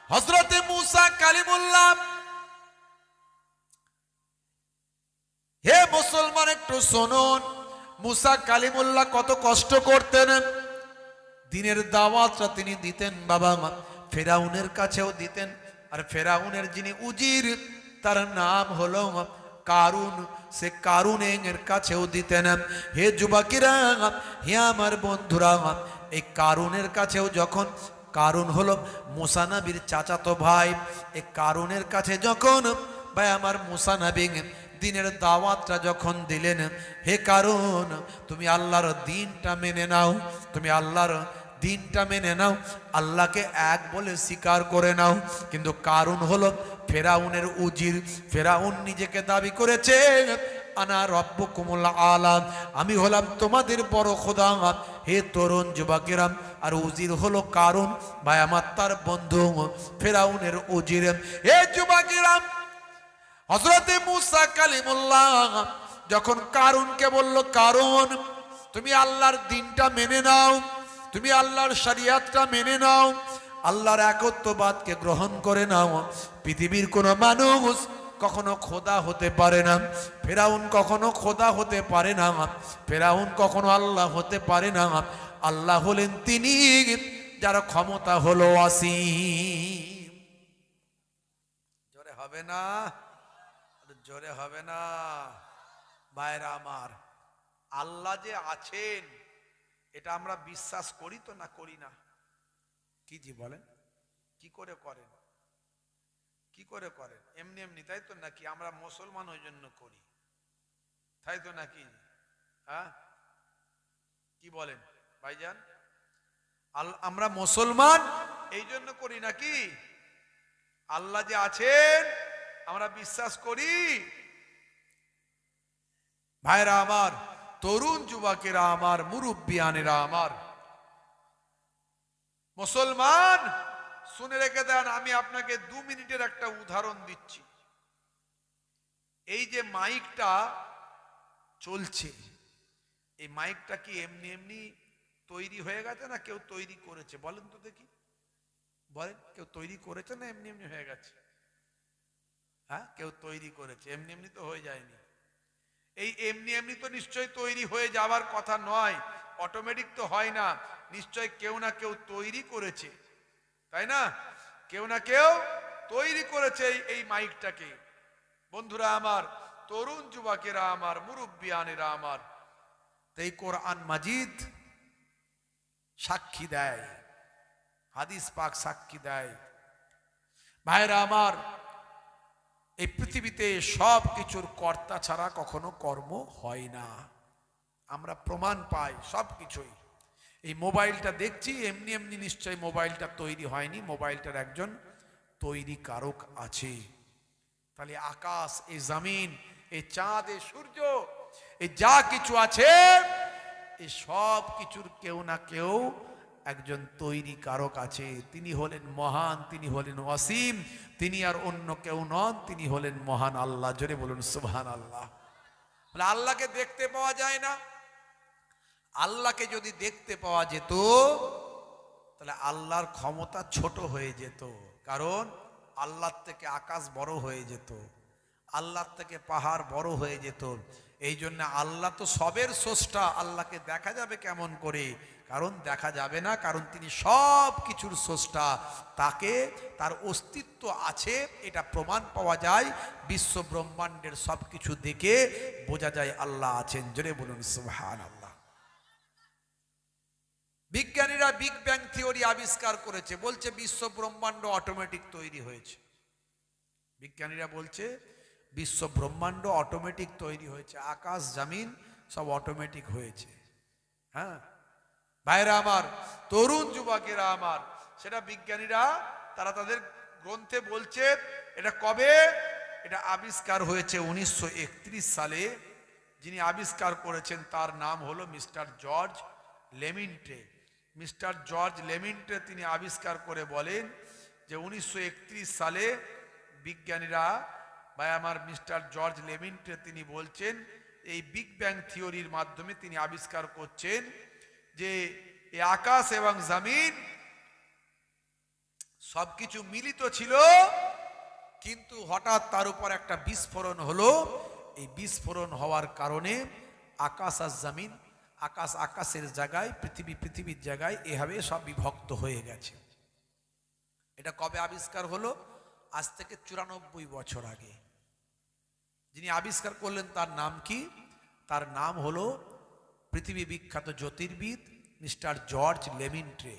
হযরতে মুসা কালিমুল্লাহ, হে মুসলমান একটু শুনুন, মুসা কালিমুল্লাহ কত কষ্ট করতেন। দিনের দাওয়াতটা তিনি দিতেন বাবা, ফেরাউনের কাছেও দিতেন। আর ফেরাউনের যিনি উজির, তার নাম হলো কারুন, সে কারুনের কাছেও দিতেন। হে যুবকেরা, হে আমার বন্ধুরা, এই কারুনের কাছেও যখন, কারুন হলো মুসা নবীর চাচাতো ভাই, এই কারুনের কাছে যখন ভাই আমার মুসা নবী দিনের দাওয়াতটা যখন দিলেন, হে কারুন তুমি আল্লাহর দ্বীনটা মেনে নাও, তুমি আল্লাহর দ্বীনটা মেনে নাও, আল্লাহকে এক বলে স্বীকার করে নাও। কিন্তু কারুন হলো ফেরাউনের উজির, ফেরাউন নিজেকে দাবি করেছে আনা রব্বুকুমুল আলা, আমি হলাম তোমাদের বড় খোদা। হে তরুণ যুবকেরা, আর উজির হলো কারুন ভাই আমার, তার বন্ধু ফেরাউনের উজির। হে যুবকেরা, হযরতে মুসা কালিমুল্লাহ যখন কারুনকে বলল, কারুন তুমি আল্লাহর দ্বীনটা মেনে নাও, তুমি আল্লাহর শরিয়তটা মেনে নাও, আল্লাহর একত্ববাদকে গ্রহণ করে নাও, পৃথিবীর কোনো মানুষ কখনো খোদা হতে পারে না, ফেরাউন কখনো খোদা হতে পারে না, ফেরাউন কখনো আল্লাহ হতে পারে না। আল্লাহ হলেন তিনি যার ক্ষমতা হলো অসীম। জোরে হবে না, জোরে হবে না ভাইরা আমার। আল্লাহ যে আছেন এটা আমরা বিশ্বাস করি তো না করি না? কি জি বলেন, কি করে করেন, কি করে করেন? এমনি এমনি তাই তো নাকি? আমরা মুসলমান ওই জন্য করি, তাই তো নাকি? হ্যাঁ, কি বলেন ভাইজান? আমরা মুসলমান এই জন্য করি নাকি? আল্লাহ যে আছেন আমরা বিশ্বাস করি। ভাইরা আমার, তরুণ যুবকেরা আমার, মুরব্বিয়ানেরা আমার, মুসলমান শুনে রেখে দেন, আমি আপনাকে 2 মিনিটের একটা উদাহরণ দিচ্ছি। এই যে মাইকটা চলছে, এই মাইকটা কি এমনি এমনি তৈরি হয়ে গেছে না কেউ তৈরি করেছে? বলেন তো দেখি, বলেন, কেউ তৈরি করেছে না এমনি এমনি হয়ে গেছে? হ্যাঁ, কেউ তৈরি করেছে, এমনি এমনি তো হয়ে যায়নি। এই এমনি এমনি তো নিশ্চয় তৈরি হয়ে যাওয়ার কথা নয়, অটোমেটিক তো হয় না, নিশ্চয় কেউ না কেউ তৈরি করেছে, তাই না? কেউ না কেউ তৈরি করেছে এই মাইকটাকে। বন্ধুরা আমার, তরুণ যুবকেরা আমার, মুরব্বিয়ানেরা আমার, এই কোরআন মাজিদ সাক্ষী দেয়, হাদিস পাক সাক্ষী দেয়। ভাইরা আমার, এই পৃথিবীতে সব কিছুর কর্তা ছাড়া কখনো কর্ম হয় না, আমরা প্রমাণ পাই সব কিছুই। এই মোবাইলটা দেখছি, এমনি এমনি নিশ্চয়ই মোবাইলটা তৈরি হয়নি, মোবাইলটার একজন তৈরি কারক আছে। তাহলে আকাশ, এই জমিন, এই চাঁদ, এই সূর্য, এই যা কিছু আছে, এই সব কিছুর কেউ না কেউ একজন তৈরি কারক আছে। তিনি হলেন মহান, তিনি হলেন অসীম, তিনি আর অন্য কেউ নন, তিনি হলেন মহান আল্লাহ। জোরে বলুন সুবহানাল্লাহ। আল্লাহকে দেখতে পাওয়া যায় না। আল্লাহকে যদি দেখতে পাওয়া যেত তাহলে আল্লাহর ক্ষমতা ছোট হয়ে যেত, কারণ আল্লাহর থেকে আকাশ বড় হয়ে যেত, আল্লাহর থেকে পাহাড় বড় হয়ে যেত। এই জন্য আল্লাহ তো সবের স্রষ্টা, আল্লাহকে দেখা যাবে কেমন করে? কারণ দেখা যাবে না, কারণ তিনি সব কিছুর স্রষ্টা, তাকে, তার অস্তিত্ব আছে, এটা প্রমাণ পাওয়া যায়। বিশ্ব ব্রহ্মাণ্ডের সব কিছু দেখে বোঝা যায় আল্লাহ আছেন। জোরে বলুন সুবহানাল্লাহ। বিজ্ঞানীরা বিগ ব্যাং থিওরি আবিষ্কার করেছে, বলছে বিশ্ব ব্রহ্মাণ্ড অটোমেটিক তৈরি হয়েছে। বিজ্ঞানীরা বলছে বিশ্ব ব্রহ্মাণ্ড অটোমেটিক তৈরি হয়েছে, আকাশ জমিন সব অটোমেটিক হয়েছে। হ্যাঁ ভাইরা আমার, তরুণ যুবকেরা আমার, সেটা বিজ্ঞানীরা তারা তাদের গ্রন্থে বলছে। এটা কবে? এটা আবিষ্কার হয়েছে 1931 সালে। যিনি আবিষ্কার করেছেন তার নাম হলো মিস্টার জর্জ লেমিন্টে। মিস্টার জর্জ লেমিন্টে তিনি আবিষ্কার করে বলেন যে 1931 সালে বিজ্ঞানীরা, ভাই আমার, মিস্টার জর্জ লেমিন্টে তিনি বলছেন, এই বিগ ব্যাং থিওরির মাধ্যমে তিনি আবিষ্কার করছেন যে এই আকাশ এবং জমিন সবকিছু মিলিত ছিল, কিন্তু হঠাৎ তার উপর একটা বিস্ফোরণ হলো। এই বিস্ফোরণ হওয়ার কারণে আকাশ আর জমিন, আকাশ আকাশের জায়গায়, পৃথিবী পৃথিবীর জায়গায়, এভাবে সব বিভক্ত হয়ে গেছে। এটা কবে আবিষ্কার হলো? আজ থেকে 94 বছর আগে। যিনি আবিষ্কার করলেন তার নাম কি? তার নাম হলো পৃথিবী বিখ্যাত জ্যোতির্বিদ মিস্টার জর্জ লেমিন্ট্রে।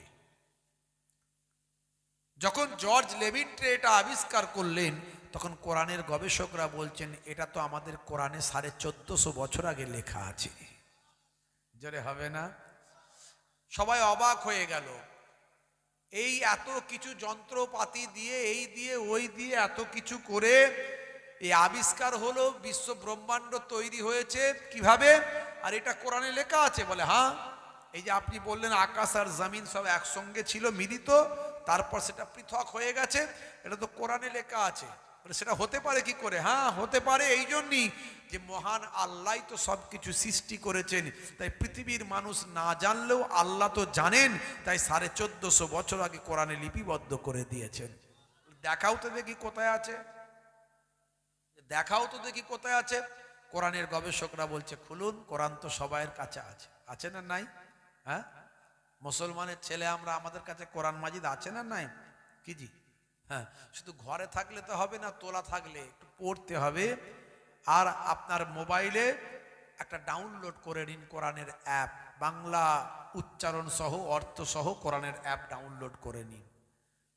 যখন জর্জ লেমিন্ট্রে এটা আবিষ্কার করলেন, তখন কোরআনের গবেষকরা বলছেন এটা তো আমাদের কোরআনে 1450 বছর আগে লেখা আছে। জোরে হবে না? সবাই অবাক হয়ে গেল। এই এত কিছু যন্ত্রপাতি দিয়ে, এই দিয়ে ওই দিয়ে এত কিছু করে এই আবিষ্কার হলো, বিশ্ব ব্রহ্মাণ্ড তৈরি হয়েছে কিভাবে? আর এটা কোরআনে লেখা আছে। বলে হ্যাঁ, এই যে আপনি বললেন আকাশ আর জমিন সব একসঙ্গে ছিল, মিলিত, তারপর সেটা পৃথক হয়ে গেছে, এটা তো কোরআনে লেখা আছে। বলে সেটা হতে পারে কি করে? হ্যাঁ হতে পারে, এই জন্যই যে মহান আল্লাহ তো সব কিছু সৃষ্টি করেছেন, তাই পৃথিবীর মানুষ না জানলেও আল্লাহ তো জানেন, তাই 1450 বছর আগে কোরআনে লিপিবদ্ধ করে দিয়েছেন। দেখাও তো দেখি কোথায় আছে, দেখাও তো দেখি কোথায় আছে। কোরআনের গবেষকরা বলছে খুলুন, কোরআন তো সবাইয়ের কাছে আছে। আছে না নাই? হ্যাঁ, মুসলমানের ছেলে আমরা, আমাদের কাছে কোরআন মাজিদ আছে না নাই? কি জি? হ্যাঁ, শুধু ঘরে থাকলে তো হবে না, তোলা থাকলে একটু পড়তে হবে। আর আপনার মোবাইলে একটা ডাউনলোড করে নিন কোরআনের অ্যাপ, বাংলা উচ্চারণ সহ অর্থ সহ কোরআনের অ্যাপ ডাউনলোড করে নিন।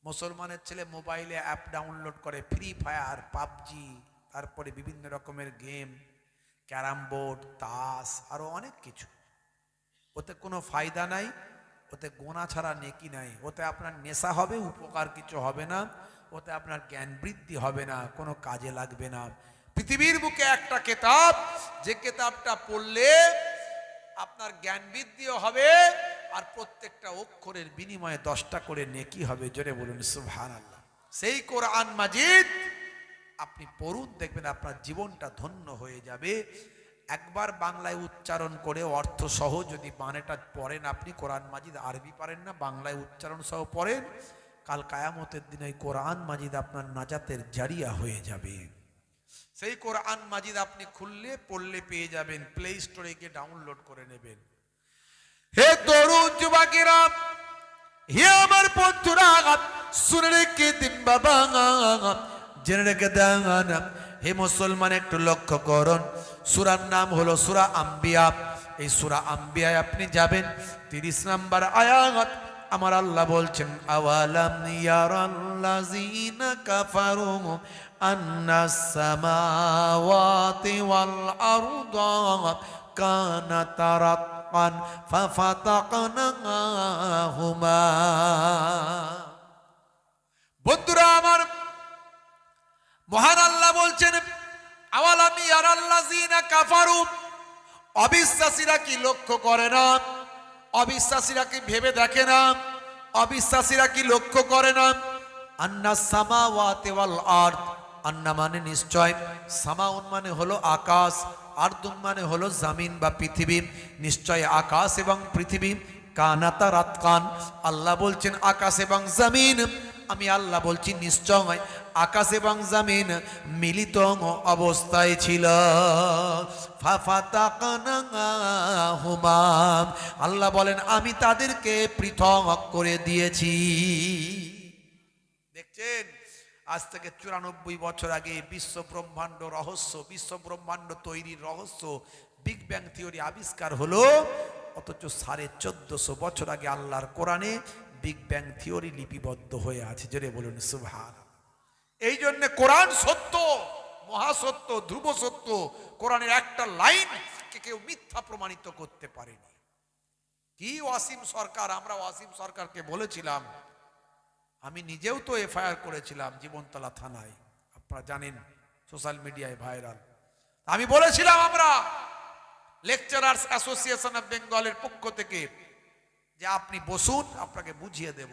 মুসলমানের ছেলে মোবাইলে অ্যাপ ডাউনলোড করে ফ্রি ফায়ার, পাবজি, তারপরে বিভিন্ন রকমের গেম, ক্যারাম বোর্ড, তাস, আরো অনেক কিছু। ওতে কোনো ফায়দা নাই, ওতে গোনা ছাড়া নেকি নাই। ওতে আপনার নেশা হবে, উপকার কিছু হবে না। ওতে আপনার জ্ঞান বৃদ্ধি হবে না, কোনো কাজে লাগবে না। পৃথিবীর বুকে একটা কেতাব, যে কেতাবটা পড়লে আপনার জ্ঞান বৃদ্ধিও হবে, আর প্রত্যেকটা অক্ষরের বিনিময়ে 10টা করে নেকি হবে। জোরে বলুন সুবহানাল্লাহ। সেই কোরআন মাজিদ আপনি পড়ুন, দেখবেন আপনার জীবনটা ধন্য হয়ে যাবে। একবার বাংলায় উচ্চারণ করে অর্থ সহ যদি বানেটা পড়েন আপনি, কোরআন মাজিদ আরবি পারেন না, বাংলায় উচ্চারণ সহ পড়েন, কাল কায়ামতের দিন ওই কোরআন মাজিদ আপনার নাজাতের জারিয়া হয়ে যাবে। সেই কোরআন মাজিদ আপনি খুললে পড়লে পেয়ে যাবেন, প্লে স্টোরে গিয়ে ডাউনলোড করে নেবেন। হে তরুণ যুবকেরা, হে আমার বন্ধুরা, শুনে রেখে দিন বাবা, জেনে রেখে দেন। হে মুসলমান, একটু লক্ষ্য করুন, সূরার নাম হলো সূরা আম্বিয়া। এই সূরা আম্বিয়ায় আপনি যাবেন, 30 নম্বর আয়াত। আমার আল্লাহ বলছেন, আওয়ালাম ইয়ারাল্লাযীনা কাফারু আন্নাস সামাওয়াতি ওয়াল আরদা কানাতা রাতকান ফাফাতাকনাহুমা। বন্ধুরা আমার, মহান আল্লাহ বলছেন, আওয়ালাম ইয়ারাল্লাযীনা কাফারু, অবিশ্বাসীরা কি লক্ষ্য করে না? অবিশ্বাসীরা কি ভেবে দেখে না? অবিশ্বাসীরা কি লক্ষ্য করে না? আন্নাস সামাওয়াতি ওয়াল আরদ, আন্না মানে নিশ্চয়, সামাউন মানে হলো আকাশ, আরদুন মানে হলো জমিন বা পৃথিবী। নিশ্চয় আকাশ এবং পৃথিবী, কানাতা রাতকান, আল্লাহ বলছেন আকাশ এবং জমিন, আমি আল্লাহ বলছি নিশ্চয় আকাশ এবং জমিন মিলিত অবস্থায় ছিল। ফাফাতাকনাহুমা, আল্লাহ বলেন আমি তাদেরকে পৃথক করে দিয়েছি। দেখছেন, আজ থেকে 94 বছর আগে বিশ্ব ব্রহ্মাণ্ড রহস্য, বিশ্ব ব্রহ্মাণ্ড তৈরির রহস্য, বিগ ব্যাং থিওরি আবিষ্কার হলো, অথচ 1450 বছর আগে আল্লাহর কোরআনে বিগ ব্যাং থিওরি লিপিবদ্ধ হয়ে আছে। জোরে বলুন সুবহানাল্লাহ। এই জন্য কোরআন সত্য, মহাসত্য, ধ্রুব সত্য। কোরআনের একটা লাইন কে কেউ মিথ্যা প্রমাণিত করতে পারেনি। কি ওয়াসিম সরকার, আমরা ওয়াসিম সরকারকে বলেছিলাম, আমি নিজেও তো এফআইআর করেছিলাম জীবনতলা থানায়, আপনারা জানেন, সোশ্যাল মিডিয়ায় ভাইরাল। আমি বলেছিলাম আমরা লেকচারার্স অ্যাসোসিয়েশন অফ বেঙ্গলের পক্ষ থেকে যে আপনি বসুন, আপনাকে বুঝিয়ে দেব,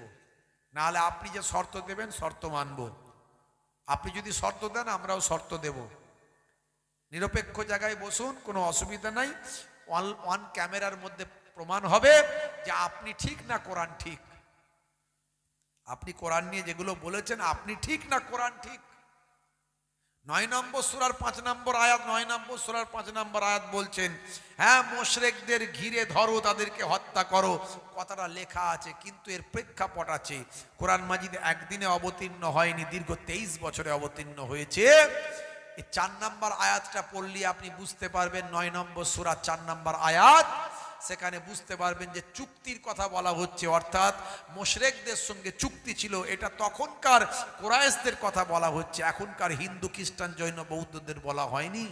নাহলে আপনি যে শর্ত দেবেন শর্ত মানব। আপনি যদি শর্ত দেন আমরাও শর্ত দেব। নিরপেক্ষ জায়গায় বসুন, কোনো অসুবিধা নাই। ওয়ান ক্যামেরার মধ্যে প্রমাণ হবে যে আপনি ঠিক না কোরআন ঠিক। আপনি কোরআন নিয়ে যেগুলো বলেছেন আপনি ঠিক না কোরআন ঠিক? 9 নম্বর সূরার 5 নম্বর আয়াত, 9 নম্বর সূরার 5 নম্বর আয়াত বলছেন, হ্যাঁ মুশরিকদের ঘিরে ধরো, তাদেরকে হত্যা করো। কথাটা লেখা আছে, কিন্তু এর প্রেক্ষাপট আছে। কোরআন মাজিদ একদিনে অবতীর্ণ হয়নি, দীর্ঘ 23 বছরে অবতীর্ণ হয়েছে। এই 4 নম্বর আয়াতটা পড়লে আপনি বুঝতে পারবেন, 9 নম্বর সূরা 4 নম্বর আয়াত, সেখানে বুঝতে পারবেন যে চুক্তির কথা বলা হচ্ছে, অর্থাৎ মুশরিকদের সঙ্গে চুক্তি ছিল। এটা তখনকার কুরাইশদের কথা বলা হচ্ছে, এখনকার হিন্দু খ্রিস্টান জৈন বৌদ্ধদের বলা হয়নি।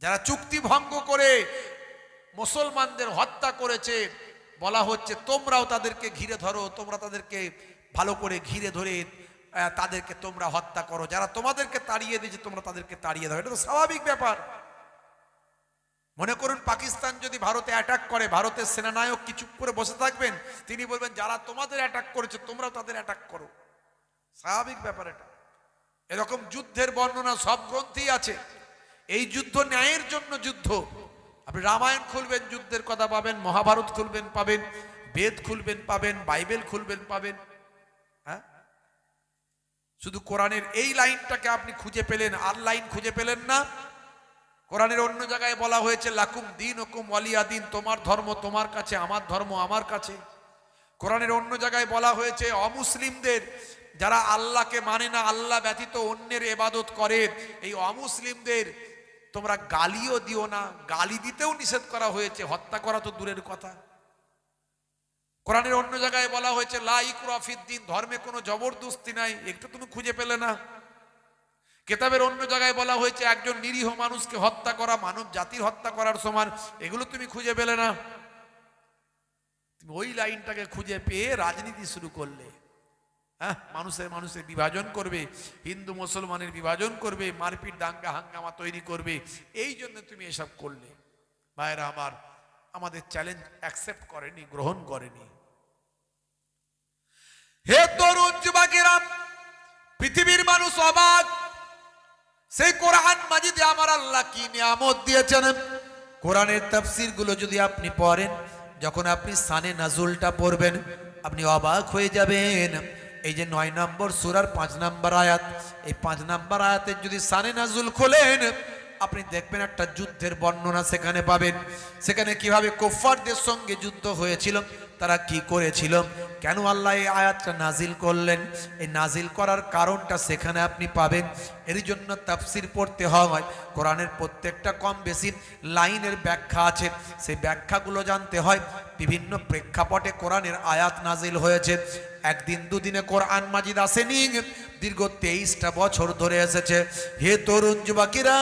যারা চুক্তি ভঙ্গ করে মুসলমানদের হত্যা করেছে, বলা হচ্ছে তোমরাও তাদেরকে ঘিরে ধরো, তোমরা তাদেরকে ভালো করে ঘিরে ধরে তাদেরকে তোমরা হত্যা করো। যারা তোমাদেরকে তাড়িয়ে দিয়েছে তোমরা তাদেরকে তাড়িয়ে দাও। এটা তো স্বাভাবিক ব্যাপার। মনে করুন পাকিস্তান যদি ভারতে অ্যাটাক করে, ভারতের সেনানায়ক কি চুপ করে বসে থাকবেন? তিনি বলবেন যারা তোমাদের অ্যাটাক করেছে তোমরাও তাদের অ্যাটাক করো। স্বাভাবিক ব্যাপার এটা। এরকম যুদ্ধের বর্ণনা সব গ্রন্থেই আছে। এই যুদ্ধ ন্যায়ের জন্য যুদ্ধ। আপনি রামায়ণ খুলবেন যুদ্ধের কথা পাবেন, মহাভারত খুলবেন পাবেন, বেদ খুলবেন পাবেন, বাইবেল খুলবেন পাবেন। হ্যাঁ, শুধু কোরআনের এই লাইনটাকে আপনি খুঁজে পেলেন, আর লাইন খুঁজে পেলেন না। কোরআনের অন্য জায়গায় বলা হয়েছে লাকুম দীনুকুম ওয়ালিয়া দীন, তোমার ধর্ম তোমার কাছে, আমার ধর্ম আমার কাছে। কোরআনের অন্য জায়গায় বলা হয়েছে অমুসলিমদের, যারা আল্লাহকে মানে না, আল্লাহ ব্যতীত অন্যের ইবাদত করে, এই অমুসলিমদের তোমরা গালিও দিও না। গালি দিতেও নিষেধ করা হয়েছে, হত্যা করা তো দূরের কথা। কোরআনের অন্য জায়গায় বলা হয়েছে লা ইকরাহা ফিদ্দীন, ধর্মে কোনো জবরদস্তি নাই। একটু তুমি খুঁজে পেলে না। কিতাবের অন্য জায়গায় বলা হয়েছে একজন নিরীহ মানুষকে হত্যা করা মানব জাতির হত্যা করার সমান। এগুলো তুমি খুঁজে পেলে না। তুমি ওই লাইনটাকে খুঁজে পেয়ে রাজনীতি শুরু করলে। হ্যাঁ, মানুষের বিভাজন করবে, হিন্দু মুসলমানের বিভাজন করবে, মারপিট দাঙ্গা হাঙ্গামা তৈরি করবে। এই জন্য তুমি এসব করলে। ভাইরা আমার, আমাদের চ্যালেঞ্জ অ্যাকসেপ্ট করেনি, গ্রহণ করেনি। হে তরুণ যুবকেরা, পৃথিবীর মানুষ অবাক, সেই কোরআন মাজিদে আমার আল্লাহ কি নিয়ামত দিয়েছেন। কোরআনের তাফসীর গুলো যদি আপনি পড়েন, যখন আপনি শানে নাজুলটা পড়বেন, আপনি অবাক হয়ে যাবেন। এই যে 9 নম্বর সূরার 5 নম্বর আয়াত, এই 5 নম্বর আয়াতের যদি শানে নাজুল খোলেন, আপনি দেখবেন একটা যুদ্ধের বর্ণনা সেখানে পাবেন। সেখানে কিভাবে কুফফারদের সঙ্গে যুদ্ধ হয়েছিল, তারা কি করেছিল, কেন আল্লাহ এই আয়াতটা নাজিল করলেন, এই নাজিল করার কারণটা সেখানে আপনি পাবেন। এর জন্য তাফসীর পড়তে হয়। কোরআনের প্রত্যেকটা কম বেশি লাইনের ব্যাখ্যা আছে, সেই ব্যাখ্যাগুলো জানতে হয়। বিভিন্ন প্রেক্ষাপটে কোরআনের আয়াত নাজিল হয়েছে। একদিন দুদিনে কোরআন মাজিদ আসেনি, দীর্ঘ 23টা বছর ধরে এসেছে। হে তরুণ যুবকেরা,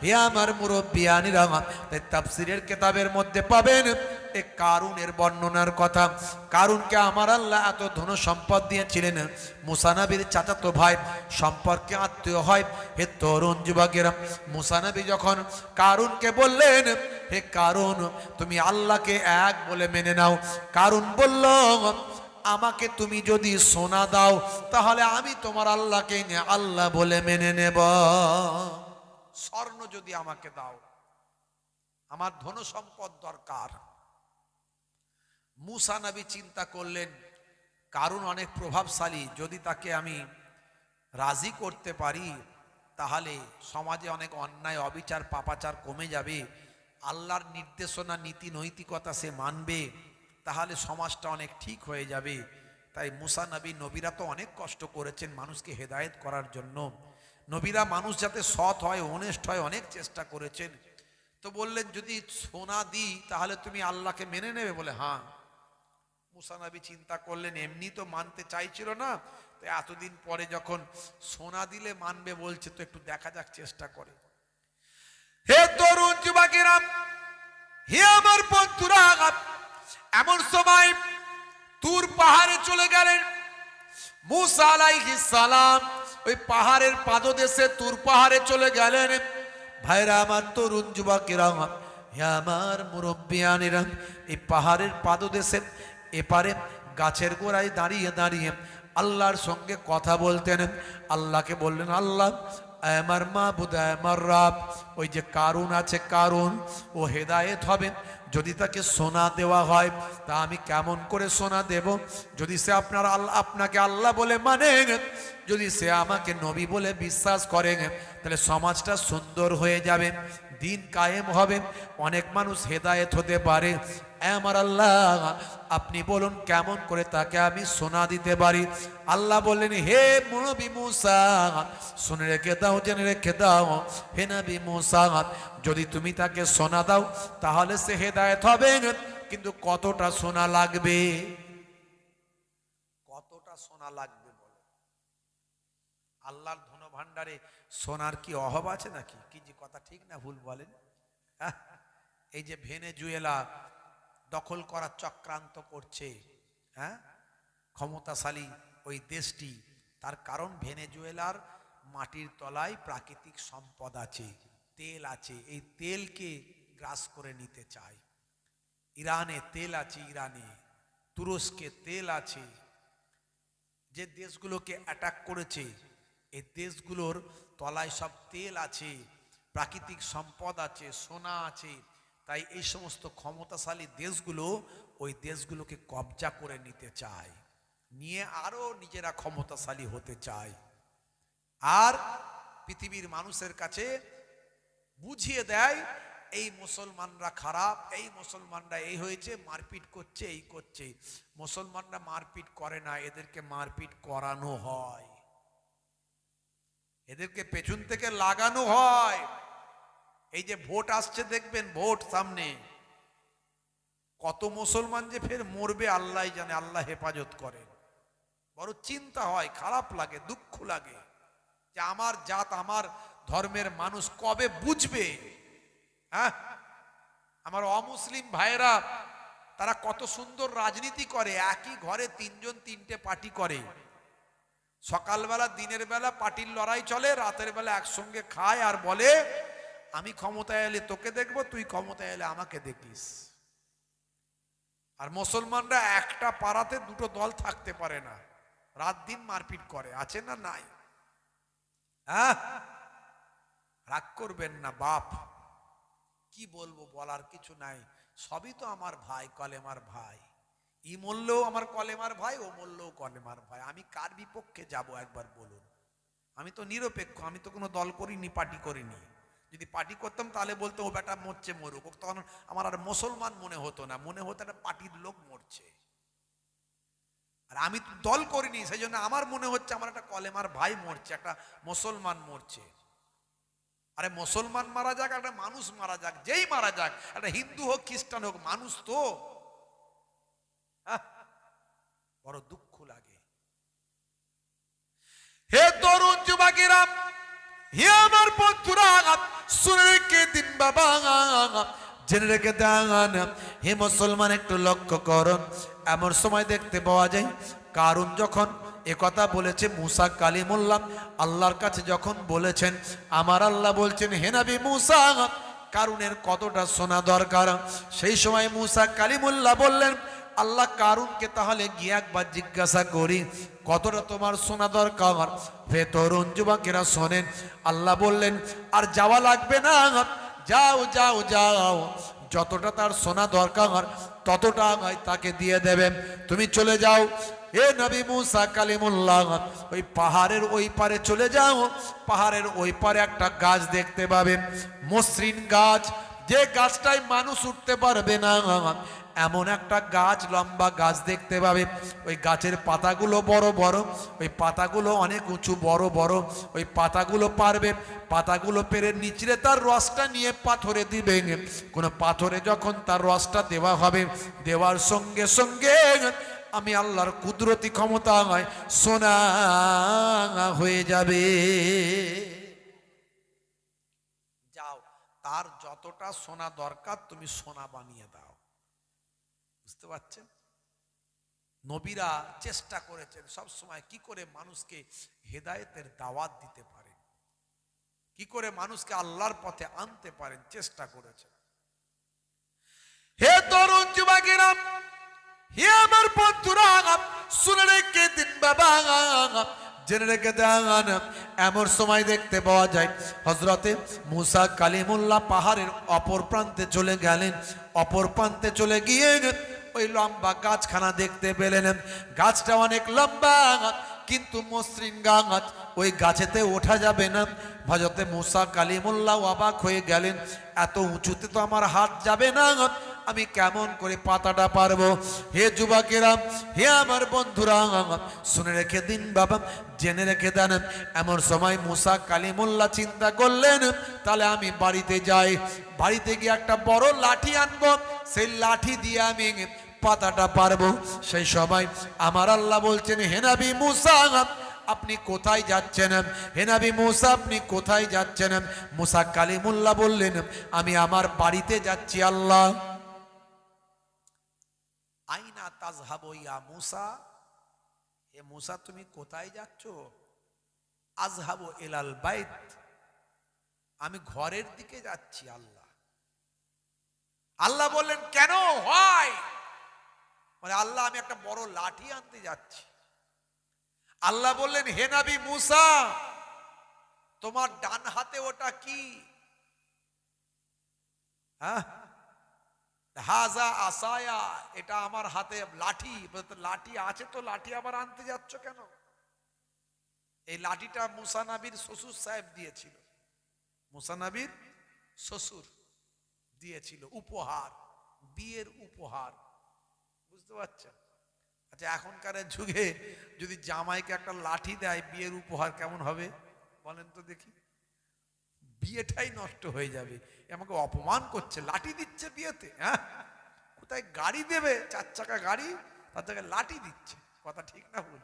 হে আমার মুরব্বিয়ানিরা, তাফসীরের কিতাবের মধ্যে পাবেন এই কারুনের বর্ণনার কথা। কারুনকে আমার আল্লাহ এত ধন সম্পদ দিয়েছিলেন, মুসা নবীর চাচাতো ভাই সম্পর্কে আত্মীয় হয়। হে তরুণ যুবকেরা, মুসা নবী যখন কারুনকে বললেন, হে কারুন তুমি আল্লাহকে এক বলে মেনে নাও, কারুন বলল আমাকে তুমি যদি সোনা দাও তাহলে আমি তোমার আল্লাহকে আল্লাহ বলে মেনে নেব। স্বর্ণ যদি আমাকে দাও, আমার ধন সম্পদ দরকার। মুসা নবী চিন্তা করলেন কারুন অনেক প্রভাবশালী, যদি তাকে আমি রাজি করতে পারি তাহলে সমাজে অনেক অন্যায় অবিচার পাপাচার কমে যাবে, আল্লাহর নির্দেশনা নীতি নৈতিকতা সে মানবে, তাহলে সমাজটা অনেক ঠিক হয়ে যাবে। তাই মুসা নবী, নবীরা তো অনেক কষ্ট করেছেন মানুষকে হেদায়েত করার জন্য, নবীরা মানুষ যাতে সৎ হয় অনেস্ট হয় অনেক চেষ্টা করেছেন। তো বললেন যদি সোনা দিই তাহলে তুমি আল্লাহকে মেনে নেবে? বলে হ্যাঁ। মুসা নবী চিন্তা করলেন এমনি তো মানতে চাইছিল না, তো এতদিন পরে যখন সোনা দিলে মানবে বলছে, তো একটু দেখা যাক চেষ্টা করে। হে তরুণ যুবকেরা, হে আমার বন্ধুরা, এমন সময় তুর পাহাড়ে চলে গেলেন মুসা আলাইহিস সালাম। ওই পাহাড়ের পাদদেশে তুর পাহাড়ে চলে গেলেন। ভাইরা আমার, তরুণ যুবকেরা, হে আমার মুরব্বিয়ানেরা, এই পাহাড়ের পাদদেশে এপারে গাছের গোড়ায় দাঁড়িয়ে দাঁড়িয়ে আল্লাহর সঙ্গে কথা বলতেন। আল্লাহকে বললেন, আল্লাহ আমার মাবুদ, আমার রব, ওই যে কারুন আছে, কারুন ও হেদায়েত হবে, যদি তাকে সোনা দেওয়া হয় তা আমি কেমন করে সোনা দেব? যদি সে আপনাকে আল্লাহ বলে মানে, যদি সে আমাকে নবী বলে বিশ্বাস করে, তাহলে সমাজটা সুন্দর হয়ে যাবে, দিন কায়েম হবে, অনেক মানুষ হেদায়েত হতে পারে। আমার আল্লাহ, আপনি বলুন কেমন করে তাকে আমি সোনা দিতে পারি? আল্লাহ বললেন, হে নবী মুসা, শুনে রেখে দাও, জেনে রেখে দাও, হে নবী মুসা, যদি তুমি তাকে সোনা দাও তাহলে সে হেদায়েত হবে, কিন্তু কতটা সোনা লাগবে? কতটা সোনা লাগবে বলো? আল্লাহর ধন ভান্ডারে সোনার কি অভাব আছে নাকি? কি যে কথা, ঠিক না ভুল বলেন? এই যে ভেনেজুয়েলা দখল করার চক্রান্ত করছে, হ্যাঁ, ক্ষমতাশালী ওই দেশটি, তার কারণ ভেনেজুয়েলার মাটির তলায় প্রাকৃতিক সম্পদ আছে, তেল আছে, এই তেলকে গ্রাস করে নিতে চায়। ইরানে তেল আছে, ইরানে, তুরস্কে তেল আছে। যে দেশগুলোকে অ্যাটাক করেছে এই দেশগুলোর তলায় সব তেল আছে, প্রাকৃতিক সম্পদ আছে, সোনা আছে। তাই এই সমস্ত ক্ষমতাশালী দেশগুলো ওই দেশগুলোকে কবজা করে নিতে চায়, নিয়ে আরো নিজেরা ক্ষমতাশালী হতে চায়, আর পৃথিবীর মানুষের কাছে বুঝিয়ে দেয় এই মুসলমানরা খারাপ, এই মুসলমানরা এই হয়েছে, মারপিট করছে, এই করছে। মুসলমানরা মারপিট করে না, এদেরকে মারপিট করানো হয়, এদেরকে পেছন থেকে লাগানো হয়। এই যে ভোট আসছে দেখবেন, ভোট সামনে, কত মুসলমান যে ফের মরবে আল্লাহ জানে, আল্লাহ হেফাজত করে। বড় চিন্তা হয়, খারাপ লাগে, দুঃখ লাগে যে আমার জাত, আমার ধর্মের মানুষ কবে বুঝবে? হ্যাঁ, আমার অমুসলিম ভাইরা তারা কত সুন্দর রাজনীতি করে, একই ঘরে তিনজন তিনটে পার্টি করে, সকালবেলা দিনের বেলা পার্টির লড়াই চলে, রাতের বেলা একসঙ্গে খায় আর বলে আমি ক্ষমতায় এলে তোকে দেখবো, তুই ক্ষমতায় এলে আমাকে দেখিস। আর মুসলমানরা একটা পাড়াতে দুটো দল থাকতে পারে না, রাত দিন মারপিট করে, আছে না নাই? হ্যাঁ, রাগ করবেন না বাপ, কি বলবো, বলার কিছু নাই, সবই তো আমার ভাই, কলেমার ভাই। ই মূল্যও আমার কলেমার ভাই, ও মূল্যও কলেমার ভাই। আমি কার বিপক্ষে যাব একবার বলুন? আমি তো নিরপেক্ষ, আমি তো কোনো দল করিনি, পার্টি করিনি। যদি পার্টি করতাম তাহলে বলতো ও বেটা মরছে মরুক, তখন আমার আর মুসলমান মনে হতো না, মনে হতো একটা পার্টির লোক মরছে। আর আমি দল করিনি, সেই জন্য আমার মনে হচ্ছে আমার একটা কলেমার ভাই মরছে, একটা মুসলমান মরছে। আরে মুসলমান মারা যাক, একটা মানুষ মারা যাক, যেই মারা যাক, একটা হিন্দু হোক খ্রিস্টান হোক, মানুষ তো। বড় দুঃখ লাগে। হে তরুণ যুবকেরা, হে আমার বন্ধুরা, শুনে রেখে দিন বাবা, জেনে রেখে দেন। হে মুসলমান, একটু লক্ষ্য করুন, এমন সময় দেখতে পাওয়া যায় কারুন যখন একথা বলেছে, মুসা কালিমুল্লাহ আল্লাহর কাছে যখন বলেছেন, আমার আল্লাহ বলছেন, হে নবী মুসা, কারুনের কতটা সোনা দরকার? সেই সময় মুসা কালিমুল্লাহ বললেন, আল্লাহ, কারুনকে তাহলে গিয়ে একবার জিজ্ঞাসা করি কতটা তোমার সোনা দরকার। হে তরুণ যুবকেরা শোনেন, আল্লাহ বললেন, আর যাওয়া লাগবে না, যাও যাও যাও, যতটা তার সোনা দরকার ততটা তাকে দিয়ে দেবেন, তুমি চলে যাও। এ নবী মুসা কালিমুল্লাহ ওই পাহাড়ের ওই পারে চলে যাও, পাহাড়ের ওই পারে একটা গাছ দেখতে পাবেন, মসৃণ গাছ, যে গাছটায় মানুষ উঠতে পারবে না, এমন একটা গাছ, লম্বা গাছ দেখতে পাবে। ওই গাছের পাতাগুলো বড় বড়, ওই পাতাগুলো অনেক উঁচু, বড় বড়, ওই পাতাগুলো পারবে, পাতাগুলো পেরে নিচড়ে তার রসটা নিয়ে পাথরে দিবে। কোন পাথরে যখন তার রসটা দেওয়া হবে, দেওয়ার সঙ্গে সঙ্গে আমি আল্লাহর কুদরতি ক্ষমতা হয় সোনা হয়ে যাবে। যাও, তার যতটা সোনা দরকার তুমি সোনা বানিয়ে দাও। বুঝতে পারছেন? নবীরা চেষ্টা করেছেন সব সময় কি করে মানুষকে হেদায়েতের দাওয়াত দিতে পারেন, কি করে মানুষকে আল্লাহর পথে আনতে পারেন, চেষ্টা করেছেন। হে তরুণ যুবকেরা, হে আমার বন্ধুরা, শুনে রেখে দিন বাবা, জেনে রেখে দেন। এমন সময় দেখতে পাওয়া যায় হযরতে মুসা কালিমুল্লাহ পাহাড়ের অপর প্রান্তে চলে গেলেন। অপর প্রান্তে চলে গিয়ে ওই লম্বা গাছখানা দেখতে পেলেন। গাছটা অনেক লম্বা কিন্তু মসৃণ গাছ, ওই গাছেতে ওঠা যাবে না। হযরতে মুসা কালিমুল্লাহ অবাক হয়ে গেলেন, এত উঁচুতে তো আমার হাত যাবে না, আমি কেমন করে পাতাটা পারবো? হে যুবকেরা, হে আমার বন্ধুরা, শুনে রেখে দিন বাবা, জেনে রেখে দেন। এমন সময় মুসা কালিমুল্লাহ চিন্তা করলেন, তাহলে আমি বাড়িতে যাই, বাড়িতে গিয়ে একটা বড় লাঠি আনবো, সেই লাঠি দিয়ে আমি পাতাটা পারবো। সেই সময় আমার আল্লাহ বলছেন, হে নবী মুসা, আপনি কোথায় যাচ্ছেন? হে নবী মুসা, আপনি কোথায় যাচ্ছেন? মুসা কালিমুল্লাহ বললেন, আমি আমার বাড়িতে যাচ্ছি। আল্লাহ, আইনা তাযহাবু ইয়া মুসা, হে মুসা তুমি কোথায় যাচ্ছ? আযহাবু ইলাল বাইত, আমি ঘরের দিকে যাচ্ছি। আল্লাহ আল্লাহ বললেন, কেন হয়? মানে আল্লাহ, আমি একটা বড় লাঠি আনতে যাচ্ছি। আল্লাহ বললেন, হে নবী মুসা, তোমার ডান হাতে ওটা কি? হ্যাঁ, হাজা আসায়া, এটা আমার হাতে লাঠি। লাঠি আছে তো লাঠি আবার আনতে যাচ্ছ কেন? এই লাঠিটা মুসা নবীর শ্বশুর সাহেব দিয়েছিল, মুসা নবীর শ্বশুর দিয়েছিল উপহার, বিয়ের উপহার। বুঝতে পারছেন? আচ্ছা, এখনকার যুগে যদি জামাইকে একটা লাঠি দেয় বিয়ের উপহার, কেমন হবে বলেন তো দেখি? বিয়েটাই নষ্ট হয়ে যাবে। আমাকে অপমান করছে, লাঠি দিচ্ছে বিয়েতে। হ্যাঁ, কোথায় গাড়ি দেবে, 4 চাকা গাড়ি, তার জায়গায় লাঠি দিচ্ছে। কথা ঠিক না ভুল?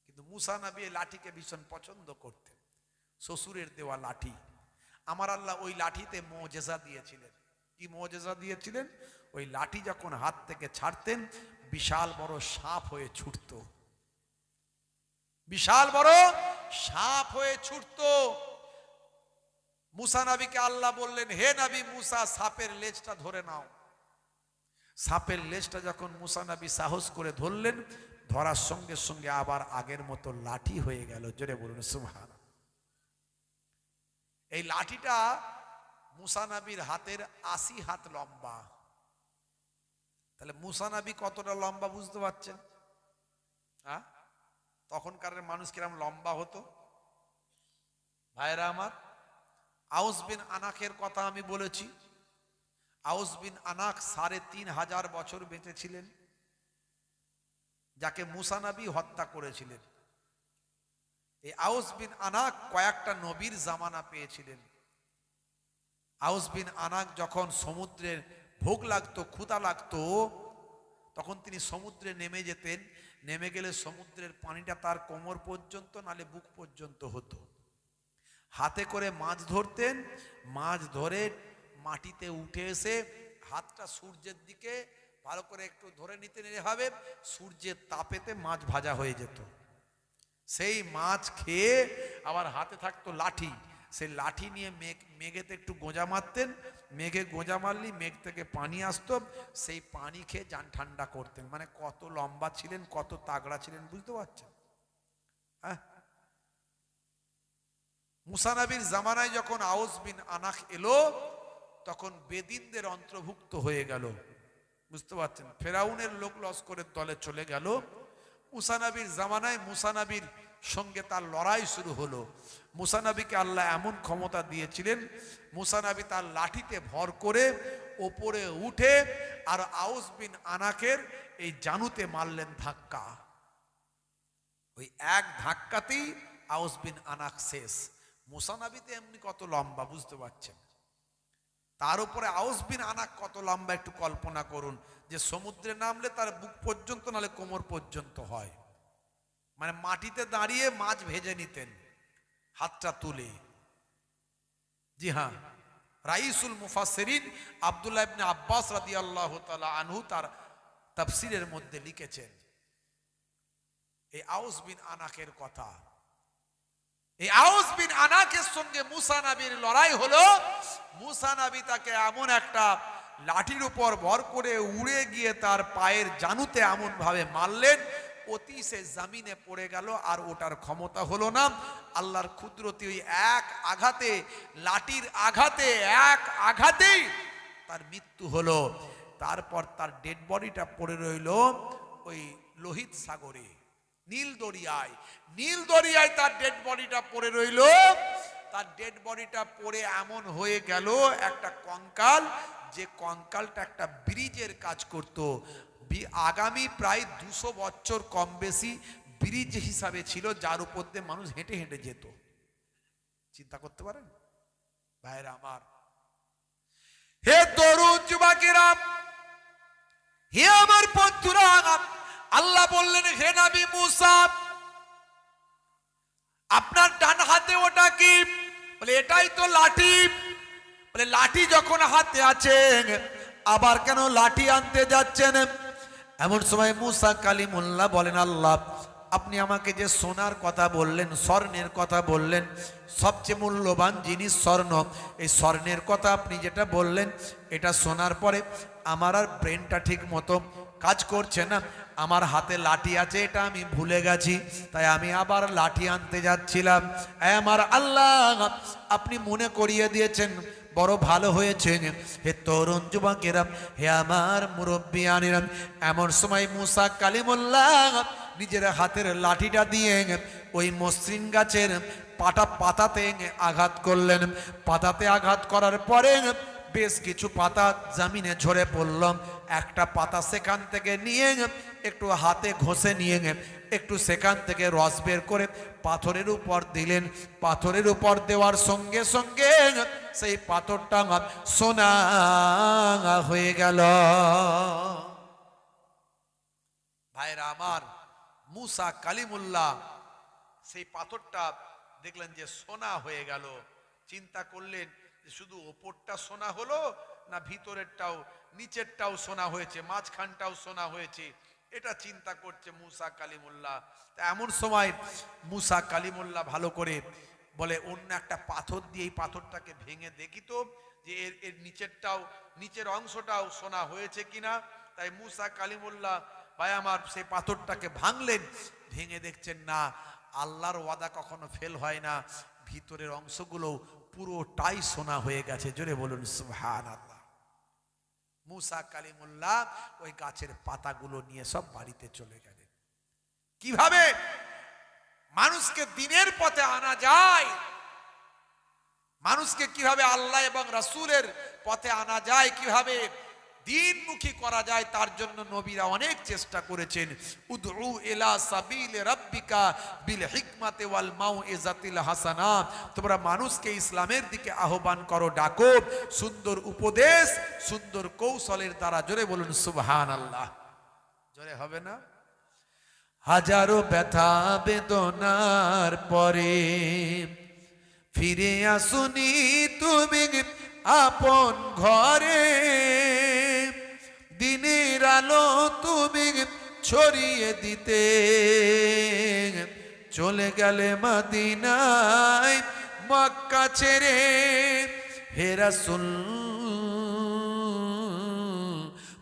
কিন্তু মুসা নবী এই লাঠিকে ভীষণ পছন্দ করতেন, শ্বশুরের দেওয়া লাঠি। আমার আল্লাহ ওই লাঠিতে মুজিজা দিয়েছিলেন। কি মুজিজা দিয়েছিলেন? ওই লাঠি যখন হাত থেকে ছাড়তেন, বিশাল বড় সাপ হয়ে ছুটতো, বিশাল বড় সাপ হয়ে ছুটতো। মুসা নবীকে আল্লাহ বললেন, হে নবী মুসা, সাপের লেজটা ধরে নাও। সাপের লেজটা যখন মুসা নবী সাহস করে ধরলেন, ধরার সঙ্গে সঙ্গে আবার আগের মতো লাঠি হয়ে গেল। জোরে বলুন সুবহান। এই লাঠিটা মুসা নবীর হাতের 80 হাত লম্বা। তাহলে মুসা নবী কতটা লম্বা বুঝতে পারছেন? হ্যাঁ, তখনকার মানুষ কিরকম লম্বা হতো ভাইরা আমার। আউস বিন আনাকের কথা আমি বলেছি। আউস বিন আনাক 3500 বছর বেঁচে ছিলেন, যাকে মুসা নবী হত্যা করেছিলেন। এই আউস বিন আনাক কয়েকটা নবীর জামানা পেয়েছিলেন। আউস বিন আনাক যখন সমুদ্রের ভোগ লাগতো, ক্ষুধা লাগতো, তখন তিনি সমুদ্রে নেমে যেতেন। নেমে গেলে সমুদ্রের পানিটা তার কোমর পর্যন্ত, নালে বুক পর্যন্ত হতো। হাতে করে মাছ ধরতেন, মাছ ধরে মাটিতে উঠে এসে হাতটা সূর্যের দিকে ভালো করে একটু ধরে নিতেন, এভাবে সূর্যের তাপেতে মাছ ভাজা হয়ে যেত। সেই মাছ খেয়ে আবার হাতে থাকতো লাঠি, সেই লাঠি নিয়ে মেঘেতে একটু গোঁজা মারতেন। মেঘে গোঁজা মারলি মেঘ থেকে পানি আসতো, সেই পানি খেয়ে যান ঠান্ডা করতেন। মানে কত লম্বা ছিলেন, কত তাগড়া ছিলেন, বুঝতে পারছেন? হ্যাঁ, মুসা নবীর জামানায় যখন আউস বিন আনাক এলো, তখন বেদিনদের অন্তর্ভুক্ত হয়ে গেল। বুঝতে পারছেন? ফেরাউনের লোক লস্করের দলে চলে গেল। মুসা নবীর জামানায় মুসা নবীর সঙ্গে তার লড়াই শুরু হলো। মুসা নবীকে আল্লাহ এমন ক্ষমতা দিয়েছিলেন, মুসা নবী তার লাঠিতে ভর করে ওপরে উঠে আর আউস বিন আনাকের এই জানুতে মারলেন ধাক্কা। ওই এক ধাক্কাতেই আউস বিন আনাক শেষ। মুসা নবীতে এমনি কত লম্বা, বুঝতে পারছেন? তার উপরে আউস বিন আনাক কত লম্বা একটু কল্পনা করুন, যে সমুদ্রে নামলে তার বুক পর্যন্ত নালে কোমর পর্যন্ত হয়। মানে মাটিতে দাঁড়িয়ে মাছ ভেজে নিতেন হাতটা তুলে। জি হ্যাঁ, রাইসুল মুফাসসিরিন আব্দুল্লাহ ইবনে আব্বাস রাদিয়াল্লাহু তাআলা আনহু তার তাফসীরের মধ্যে লিখেছেন এই আউস বিন আনাকের কথা। এই আউস বিন আনাকের সঙ্গে মুসা নবীর লড়াই হলো। মুসা নবী তাকে এমন একটা লাঠির উপর ভর করে উড়ে গিয়ে তার পায়ের জানুতে এমন ভাবে মারলেন, অতি সে জামিনে পড়ে গেল, আর ওটার ক্ষমতা হলো না। আল্লাহর কুদরতি ওই এক আঘাতে, লাঠির আঘাতে, এক আঘাতেই তার মৃত্যু হলো। তারপর তার ডেড বডিটা পড়ে রইল ওই লোহিত সাগরে, নীল দরিয়ায়। নীল দরিয়ায় তার ডেড বডিটা পড়ে রইল। তার ডেড বডিটা পড়ে এমন হয়ে গেল একটা কঙ্কাল, যে কঙ্কালটা একটা ব্রিজের কাজ করত। আগামী প্রায় 200 বছর কম বেশি ব্রিজ হিসাবে ছিল, যার উপর দিয়ে মানুষ হেঁটে হেঁটে যেত। চিন্তা করতে পারেন ভাইরা আমার। হে তরুণ যুবকেরা, হে আমার বন্ধুরা, আল্লাহ বললেন, হে নবী মুসা, আপনার ডান হাতে ওটা কি? বলে এটাই তো লাঠি। বলে লাঠি যখন হাতে আছে, আবার কেন লাঠি আনতে যাচ্ছেন? এমন সময় মুসা কালিমুল্লাহ বলেন, আল্লাহ আপনি আমাকে যে সোনার কথা বললেন, স্বর্ণের কথা বললেন, সবচেয়ে মূল্যবান জিনিস স্বর্ণ, এই স্বর্ণের কথা আপনি যেটা বললেন, এটা শোনার পরে আমার আর ব্রেনটা ঠিক মতো কাজ করছে না। আমার হাতে লাঠি আছে এটা আমি ভুলে গেছি, তাই আমি আবার লাঠি আনতে যাচ্ছিলাম। আমার আল্লাহ আপনি মনে করিয়ে দিয়েছেন, বড় ভালো হয়েছে। হে তরুণ যুবকেরা, হে আমার মুরব্বিয়ানেরা, এমন সময় মুসা কালিমুল্লাহ নিজের হাতের লাঠিটা দিয়ে ওই মসৃণ গাছের পাতাতে আঘাত করলেন। পাতাতে আঘাত করার পরে বেশ কিছু পাতা জমিনে ঝরে পড়ল। একটা পাতা সেখান থেকে নিয়ে একটু হাতে ঘষে নিয়ে একটু সেখান থেকে রস বের করে পাথরের উপর দিলেন। পাথরের উপর দেওয়ার সঙ্গে সঙ্গে সেই পাথরটা সোনা হয়ে গেল। ভাইরা আমার, মুসা কালিমুল্লাহ সেই পাথরটা দেখলেন যে সোনা হয়ে গেল। চিন্তা করলেন যে শুধু ওপরটা সোনা হলো না ভিতরেরটাও, নিচেরটাও সোনা হয়েছে, মাঝখানটাও সোনা হয়েছে, এটা চিন্তা করছে মুসা কালিমুল্লাহ। তা এমন সময় মুসা কালিমুল্লাহ ভালো করে বলে, অন্য একটা পাথর দিয়ে এই পাথরটাকে ভেঙে দেখি তো যে এর নিচেরটাও, নিচের অংশটাও সোনা হয়েছে কিনা। তাই মুসা কালিমুল্লাহ ভাই আমার সেই পাথরটাকে ভাঙলেন। ভেঙে দেখছেন না, আল্লাহর ওয়াদা কখনো ফেল হয় না, ভিতরের অংশগুলো পুরোটাই সোনা হয়ে গেছে। জোরে বলুন সুবহানাল্লাহ। মুসা কালিমুল্লাহ ওই গাছের পাতাগুলো নিয়ে সব বাড়িতে চলে গেলেন। কিভাবে মানুষকে দিনের পথে আনা যায়, মানুষকে কিভাবে আল্লাহ এবং রাসূলের পথে আনা যায়, কিভাবে দিনমুখী করা যায়, তার জন্য নবীরা অনেক চেষ্টা করেছেন। উদউ ইলা সাবিল রাব্বিকা বিল হিকমাতি ওয়াল মাউইজাতিল হাসানা, তোমরা মানুষকে ইসলামের দিকে আহ্বান করো, ডাকো সুন্দর উপদেশ, সুন্দর কৌশলের দ্বারা। জোরে বলুন সুবহানাল্লাহ। জোরে হবে না? হাজারো ব্যথা বেদনার পরে ফিরে আসুনি তুমি আপন ঘরে, দিনের আলো তুমি ছড়িয়ে দিতে চলে গেলে মদিনায় মক্কা ছেড়ে। হে রাসূল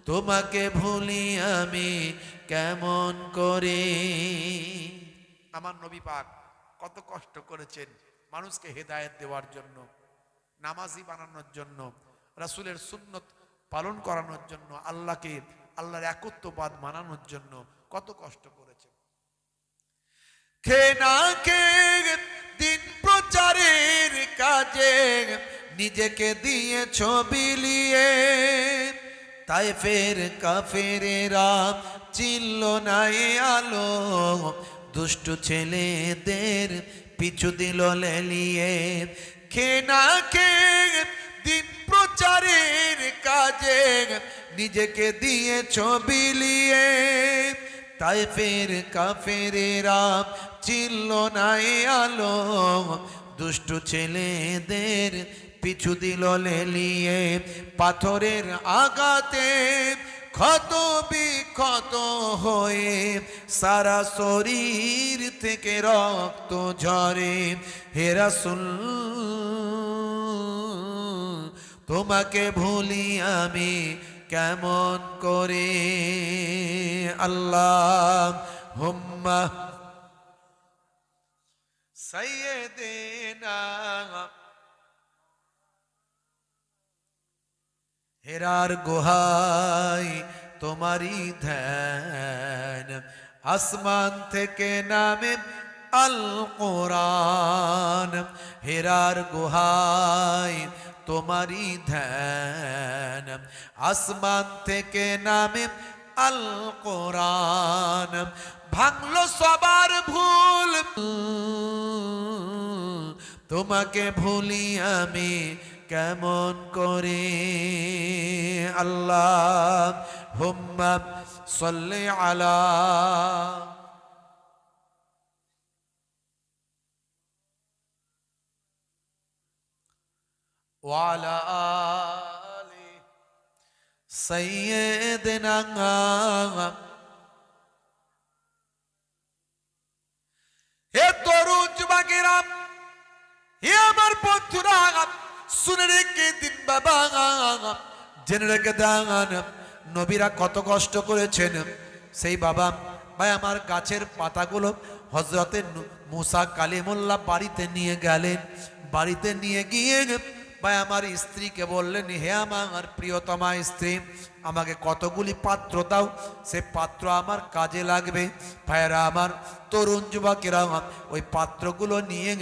তোমাকে ভুলি আমি কেমন করে। আমার নবী পাক কত কষ্ট করেছেন মানুষকে হেদায়েত দেওয়ার জন্য, নামাজি বানানোর জন্য, রাসূলের সুন্নত পালন করানোর জন্য, আল্লাহকে, আল্লাহর একত্ববাদ মানানোর জন্য কত কষ্ট করেছেন। খেয়ে না খেয়ে দিন প্রচারের কাজে নিজেকে দিয়েছ বিলিয়ে, তায়েফের কাফেরেরা চিনল না এ আলো, দুষ্টু ছেলেদের পিছু দিল লেলিয়ে। খেয়ে না খেয়ে দিন প্রচারের কাজে নিজেকে দিয়েছ বিলিয়ে, তায়েফের কাফেরেরা চিনল না এ আলো, দুষ্টু ছেলেদের পিছু দিল লেলিয়ে। পাথরের আঘাতে ক্ষত বিক্ষত হয়ে সারা শরীর থেকে রক্ত ঝরে। হে রাসূল তোমাকে ভুলি আমি কেমন করে। আল্লাহ হুম্মা সাইয়্যিদিনা। হেরার গুহায় তোমারই ধ্যান, আসমান থেকে নামে আল কোরআন। হেরার গুহায় তোমারই ধ্যান, আসমান থেকে নামে আল কোরআন। ভাঙলো সবার ভুল, তোমাকে ভুলি আমি কেমন করে। আল্লাহ হুম্মা সাল্লি আলা ওয়ালা আলি সাইয়্যিদিনা। হে তরুণ যুবকেরা, হে আমার বন্ধুরা, শুনে রেখে দিন বাবা, জেনে রেখে দেন নবীরা কত কষ্ট করেছেন। সেই বাবা ভাই আমার গাছের পাতাগুলো হযরতে মুসা কালিমুল্লাহ বাড়িতে নিয়ে গেলেন। বাড়িতে নিয়ে গিয়ে ভাই আমার স্ত্রীকে বললেন, হে আমার প্রিয়তমা স্ত্রী, আমাকে কতগুলি পাত্র দাও, সে পাত্র আমার কাজে লাগবে। ভাইয়েরা আমার, তরুণ যুবকেরা ওই পাত্রগুলো নিয়ে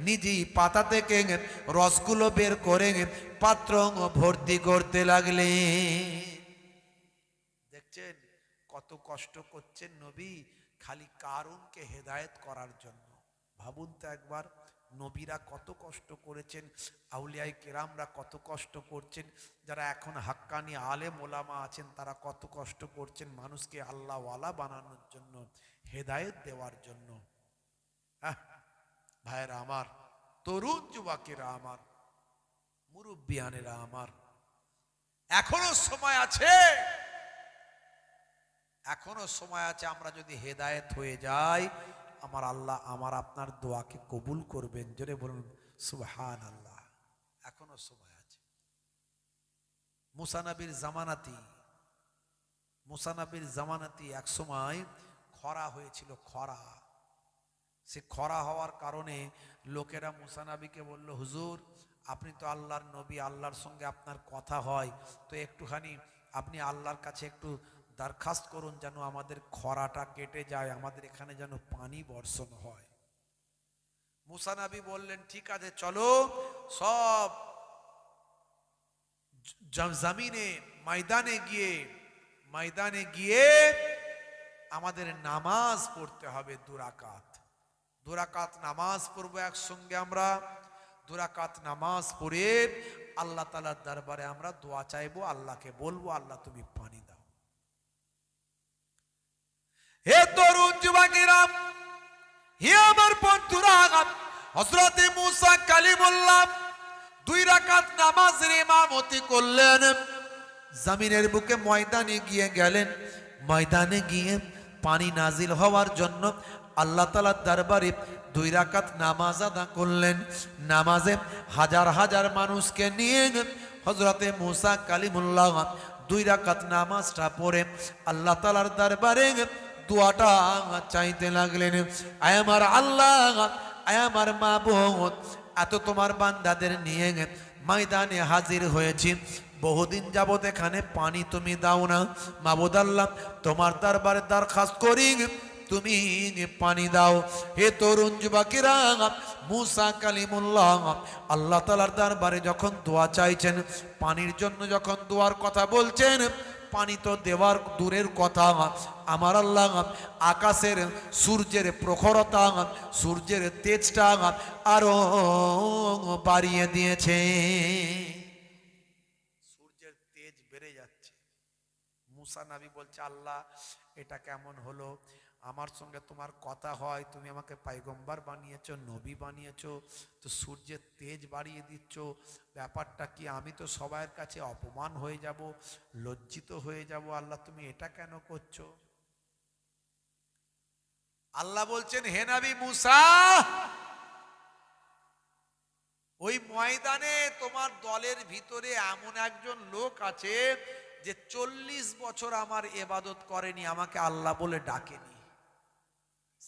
নিজেই পাতা থেকে রসগুলো বের করে পাত্র ভর্তি করতে লাগলে। দেখছেন কত কষ্ট করছেন নবী খালি কারুনকে হেদায়েত করার জন্য। ভাবুন তো একবার, নবীরা কত কষ্ট করেছেন, আউলিয়ায়ে কেরামরা কত কষ্ট করছেন, যারা এখন হাক্কানি আলেম ওলামা আছেন তারা কত কষ্ট করছেন মানুষকে আল্লাহওয়ালা বানানোর জন্য, হেদায়েত দেওয়ার জন্য। ভাইয়েরা আমার, তরুণ যুবকেরা আমার, মুরব্বিয়ানেরা আমার, এখনো সময় আছে, এখনো সময় আছে। আমরা যদি হেদায়েত হয়ে যাই, আমার আল্লাহ আমার আপনার দোয়াকে কবুল করবেন। জোরে বলুন সুবহানাল্লাহ। এখনো সময় আছে। মুসা নবীর জামানাতি, মুসা নবীর জামানাতি এক সময় খরা হয়েছিল, খরা। সে খরা হওয়ার কারণে লোকেরা মুসা নবীকে বলল, হুজুর আপনি তো আল্লাহর নবী, আল্লাহর সঙ্গে আপনার কথা হয়, তো একটুখানি আপনি আল্লাহর কাছে একটু দরখাস্ত করুন যেন আমাদের খরাটা কেটে যায়, আমাদের এখানে যেন পানি বর্ষণ হয়। মুসা নবী বললেন, ঠিক আছে চলো সব জমিনে ময়দানে গিয়ে আমাদের নামাজ পড়তে হবে, দুরাকাত নামাজ পড়বো একসঙ্গে আমরা। দুরাকাত নামাজ পড়ে আল্লাহ তাআলার দরবারে আমরা দোয়া চাইবো, আল্লাহকে বলবো আল্লাহ তুমি পানি দাও। হে তরুণ যুবকেরা, হে আমার বন্ধুরা, হযরতে মুসা কালিমুল্লাহ 2 রাকাত নামাজের ইমামতি করলেন। জমিনের বুকে ময়দানে গিয়ে গেলেন। ময়দানে গিয়ে পানি নাজিল হওয়ার জন্য আল্লাহ তাআলার দরবারে 2 রাকাত নামাজ আদা করলেন। নামাজে হাজার হাজার মানুষকে নিয়ে হযরতে মুসা কালিমুল্লাহ 2 রাকাত নামাজটা পড়ে আল্লাহ তাআলার দরবারে দোয়াটা চাইতে লাগলেন। আয় আমার আল্লাহ, আয় আমার মাবুদ, এত তোমার বান্দাদের নিয়ে ময়দানে হাজির হয়েছি, বহুদিন যাবত এখানে পানি তুমি দাও না। মাবুদ আল্লাহ, তোমার দরবারে দরখাস্ত করি তুমি পানি দাও। হে তরুণ যুবকেরা, মুসা কালিমুল্লাহ আল্লাহ তাআলার দরবারে যখন দোয়া চাইছেন, পানির জন্য যখন দোয়ার কথা বলছেন, পানি তো দেওয়ার দূরের কথা, আমার আল্লাহ আকাশের সূর্যের প্রখরতা, সূর্যের তেজটা আরো বাড়িয়ে দিয়েছে। সূর্যের তেজ বেড়ে যাচ্ছে। মুসা নবী বলছে, আল্লাহ এটা কেমন হলো? আমার সঙ্গে তোমার কথা হয়, তুমি আমাকে পয়গম্বর বানিয়েছো, নবী বানিয়েছো, তো সূর্যের তেজ বাড়িয়ে দিচ্ছ, ব্যাপারটা কি? আমি তো সবার কাছে অপমান হয়ে যাব, লজ্জিত হয়ে যাব, আল্লাহ তুমি এটা কেন করছো? আল্লাহ বলছেন, হে নবী মুসা, ওই ময়দানে তোমার দলের ভিতরে এমন একজন লোক আছে যে 40 বছর আমার ইবাদত করেনি, আমাকে আল্লাহ বলে ডাকেনি।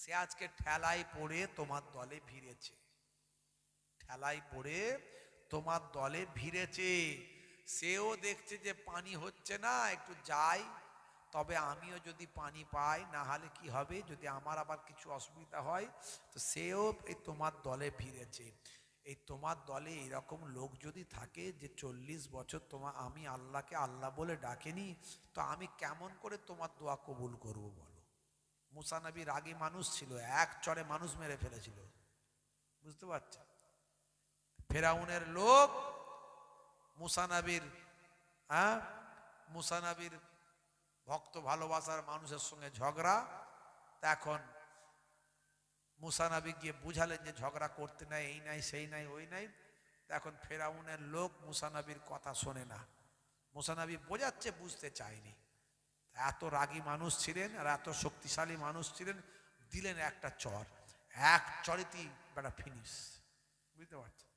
সে আজকে ঠেলায় পড়ে তোমার দলে ভিড়েছে, ঠেলায় পড়ে তোমার দলে ভিড়েছে। সেও দেখছে যে পানি হচ্ছে না, একটু যাই, তবে আমিও যদি পানি পাই, না হলে কি হবে, যদি আমার আবার কিছু অসুবিধা হয়, তো সেও এই তোমার দলে ভিড়েছে। এই তোমার দলে এরকম লোক যদি থাকে যে 40 বছর আমি আল্লাহকে আল্লাহ বলে ডাকেনি, তো আমি কেমন করে তোমার দোয়া কবুল করব বলো। মুসা নবী রাগী মানুষ ছিল, এক চড়ে মানুষ মেরে ফেলেছিল, বুঝতে পারছ। ফেরাউনের লোক মুসা নবীর মুসা নবীর ভক্ত ভালোবাসার মানুষের সঙ্গে ঝগড়া। এখন মুসা নবী গিয়ে বুঝালেন যে ঝগড়া করতে নাই, এই নাই সেই নাই ওই নাই। এখন ফেরাউনের লোক মুসা নবীর কথা শোনে না। মুসা নবী বোঝাচ্ছে, বুঝতে চায়নি। এত রাগী মানুষ ছিলেন আর এত শক্তিশালী মানুষ ছিলেন, দিলেন একটা চর, এক চরিতেই বেটা ফিনিশ, বুঝতে পারছেন।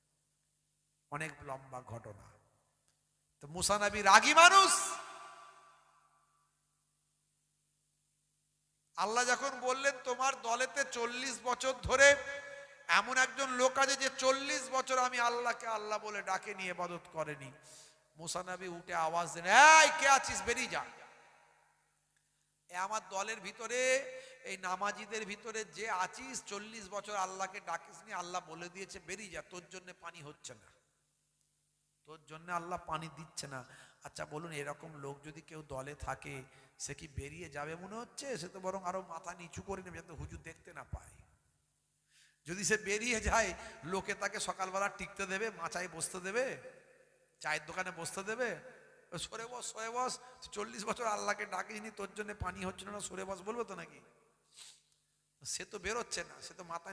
অনেক লম্বা ঘটনা। তো মুসা নবী রাগী মানুষ। আল্লাহ যখন বললেন তোমার দলেতে 40 বছর ধরে এমন একজন লোক আছে যে 40 বছর আমি আল্লাহকে আল্লাহ বলে ডাকে নিয়ে ইবাদত করেনি, মুসা নবী উঠে আওয়াজ দেন, এই কে আছিস, বেরিয়ে যা। আমার দলের ভিতরে, এই নামাজিদের ভিতরে যে আছিস, 40 বছর আল্লাহকে ডাকিসনি, আল্লাহ বলে দিয়েছে বেরিয়ে যা, তোর জন্য পানি হচ্ছে না, তোর জন্য আল্লাহ পানি দিচ্ছে না। আচ্ছা বলুন, এরকম লোক যদি কেউ দলে থাকে, সে কি বেরিয়ে যাবে মনে হচ্ছে? সে তো বরং আরো মাথা নিচু করে নেবে যাতে হুজুর দেখতে না পায়। যদি সে বেরিয়ে যায়, লোকে তাকে সকালবেলা টিকতে দেবে, মাচায় বসতে দেবে, চায়ের দোকানে বসতে দেবে? সরে বস, সরে বস, 40 বছর আল্লাহকে ডাকিনি, তোর জন্য পানি হচ্ছে না, সরে বস বলবে তো নাকি? সে তো বেরোচ্ছে না, সে তো মাথা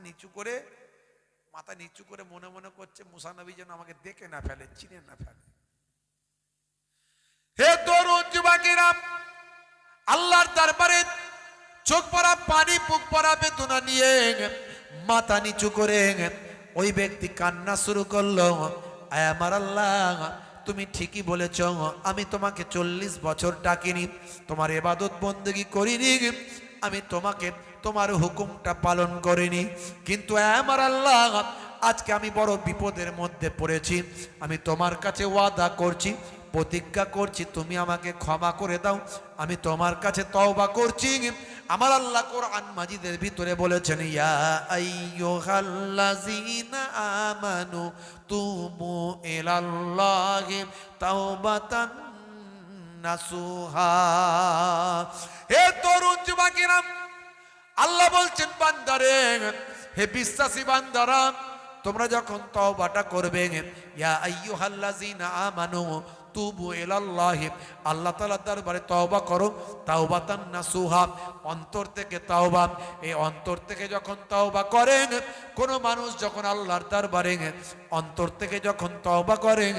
নিচু করে মনে মনে করছে মুসা নবী যেন আমাকে দেখে না ফেলে, চিনে না ফেলে। হে তরুণ যুবকেরা, আল্লাহর দরবারে চোখ পড়া পানি, বুক পড়া বেদনা নিয়ে মাথা নিচু করে ওই ব্যক্তি কান্না শুরু করলো, আয় আমার আল্লাহ, তুমি ঠিকই বলেছ, আমি তোমাকে 40 বছর ডাকিনি, তোমার ইবাদত বন্দেগী করিনি, আমি তোমাকে তোমার হুকুমটা পালন করিনি, কিন্তু আমার আল্লাহ আজকে আমি বড় বিপদের মধ্যে পড়েছি, আমি তোমার কাছে ওয়াদা করছি, প্রতিজ্ঞা করছি, তুমি আমাকে ক্ষমা করে দাও, আমি তোমার কাছে তওবা করছি। আমার আল্লাহ কোরআন মাজিদের ভিতরে বলেছেন, ইয়া আইয়ুহাল্লাযীনা আমানু তুবু ইলাল্লাহি তাওবাতান নাসুহা। হে তরুণ যুবকেরা, আল্লাহ বলছেন বান্দারে, হে বিশ্বাসী বান্দারা, তোমরা যখন তওবাটা করবে, ইয়া আইয়ুহাল্লাযীনা আমানু তুবু ইলাল্লাহি, আল্লাহ তাআলার দরবারে তওবা করো, তাওবাতান নাসুহা, অন্তর থেকে তওবা। এই অন্তর থেকে যখন তওবা করেন, কোন মানুষ যখন আল্লাহর দরবারে অন্তর থেকে যখন তওবা করেন,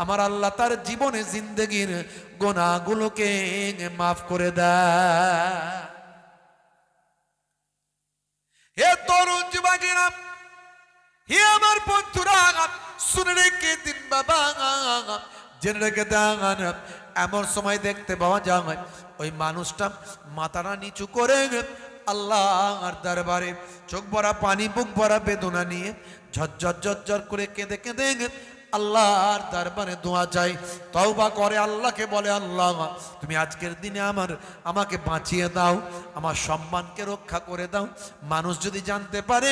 আমার আল্লাহ তার জীবনে জিন্দেগির গুনাহগুলোকে মাফ করে দেয়। হে তরুণ যুবকেরা, হে আমার বন্ধুরা, শুনে রেখে দিন বাবা, জেনে রেখে দেন, এমন সময় দেখতে পাওয়া যায় ওই মানুষটা মাথাটা নিচু করে আল্লাহর দরবারে চোখ ভরা পানি, বুক ভরা বেদনা নিয়ে ঝরঝর ঝরঝর করে কেঁদে কেঁদে আল্লাহর দরবারে দোয়া চাই, তওবা করে আল্লাহকে বলে, আল্লাহ তুমি আজকের দিনে আমাকে বাঁচিয়ে দাও, আমার সম্মানকে রক্ষা করে দাও। মানুষ যদি জানতে পারে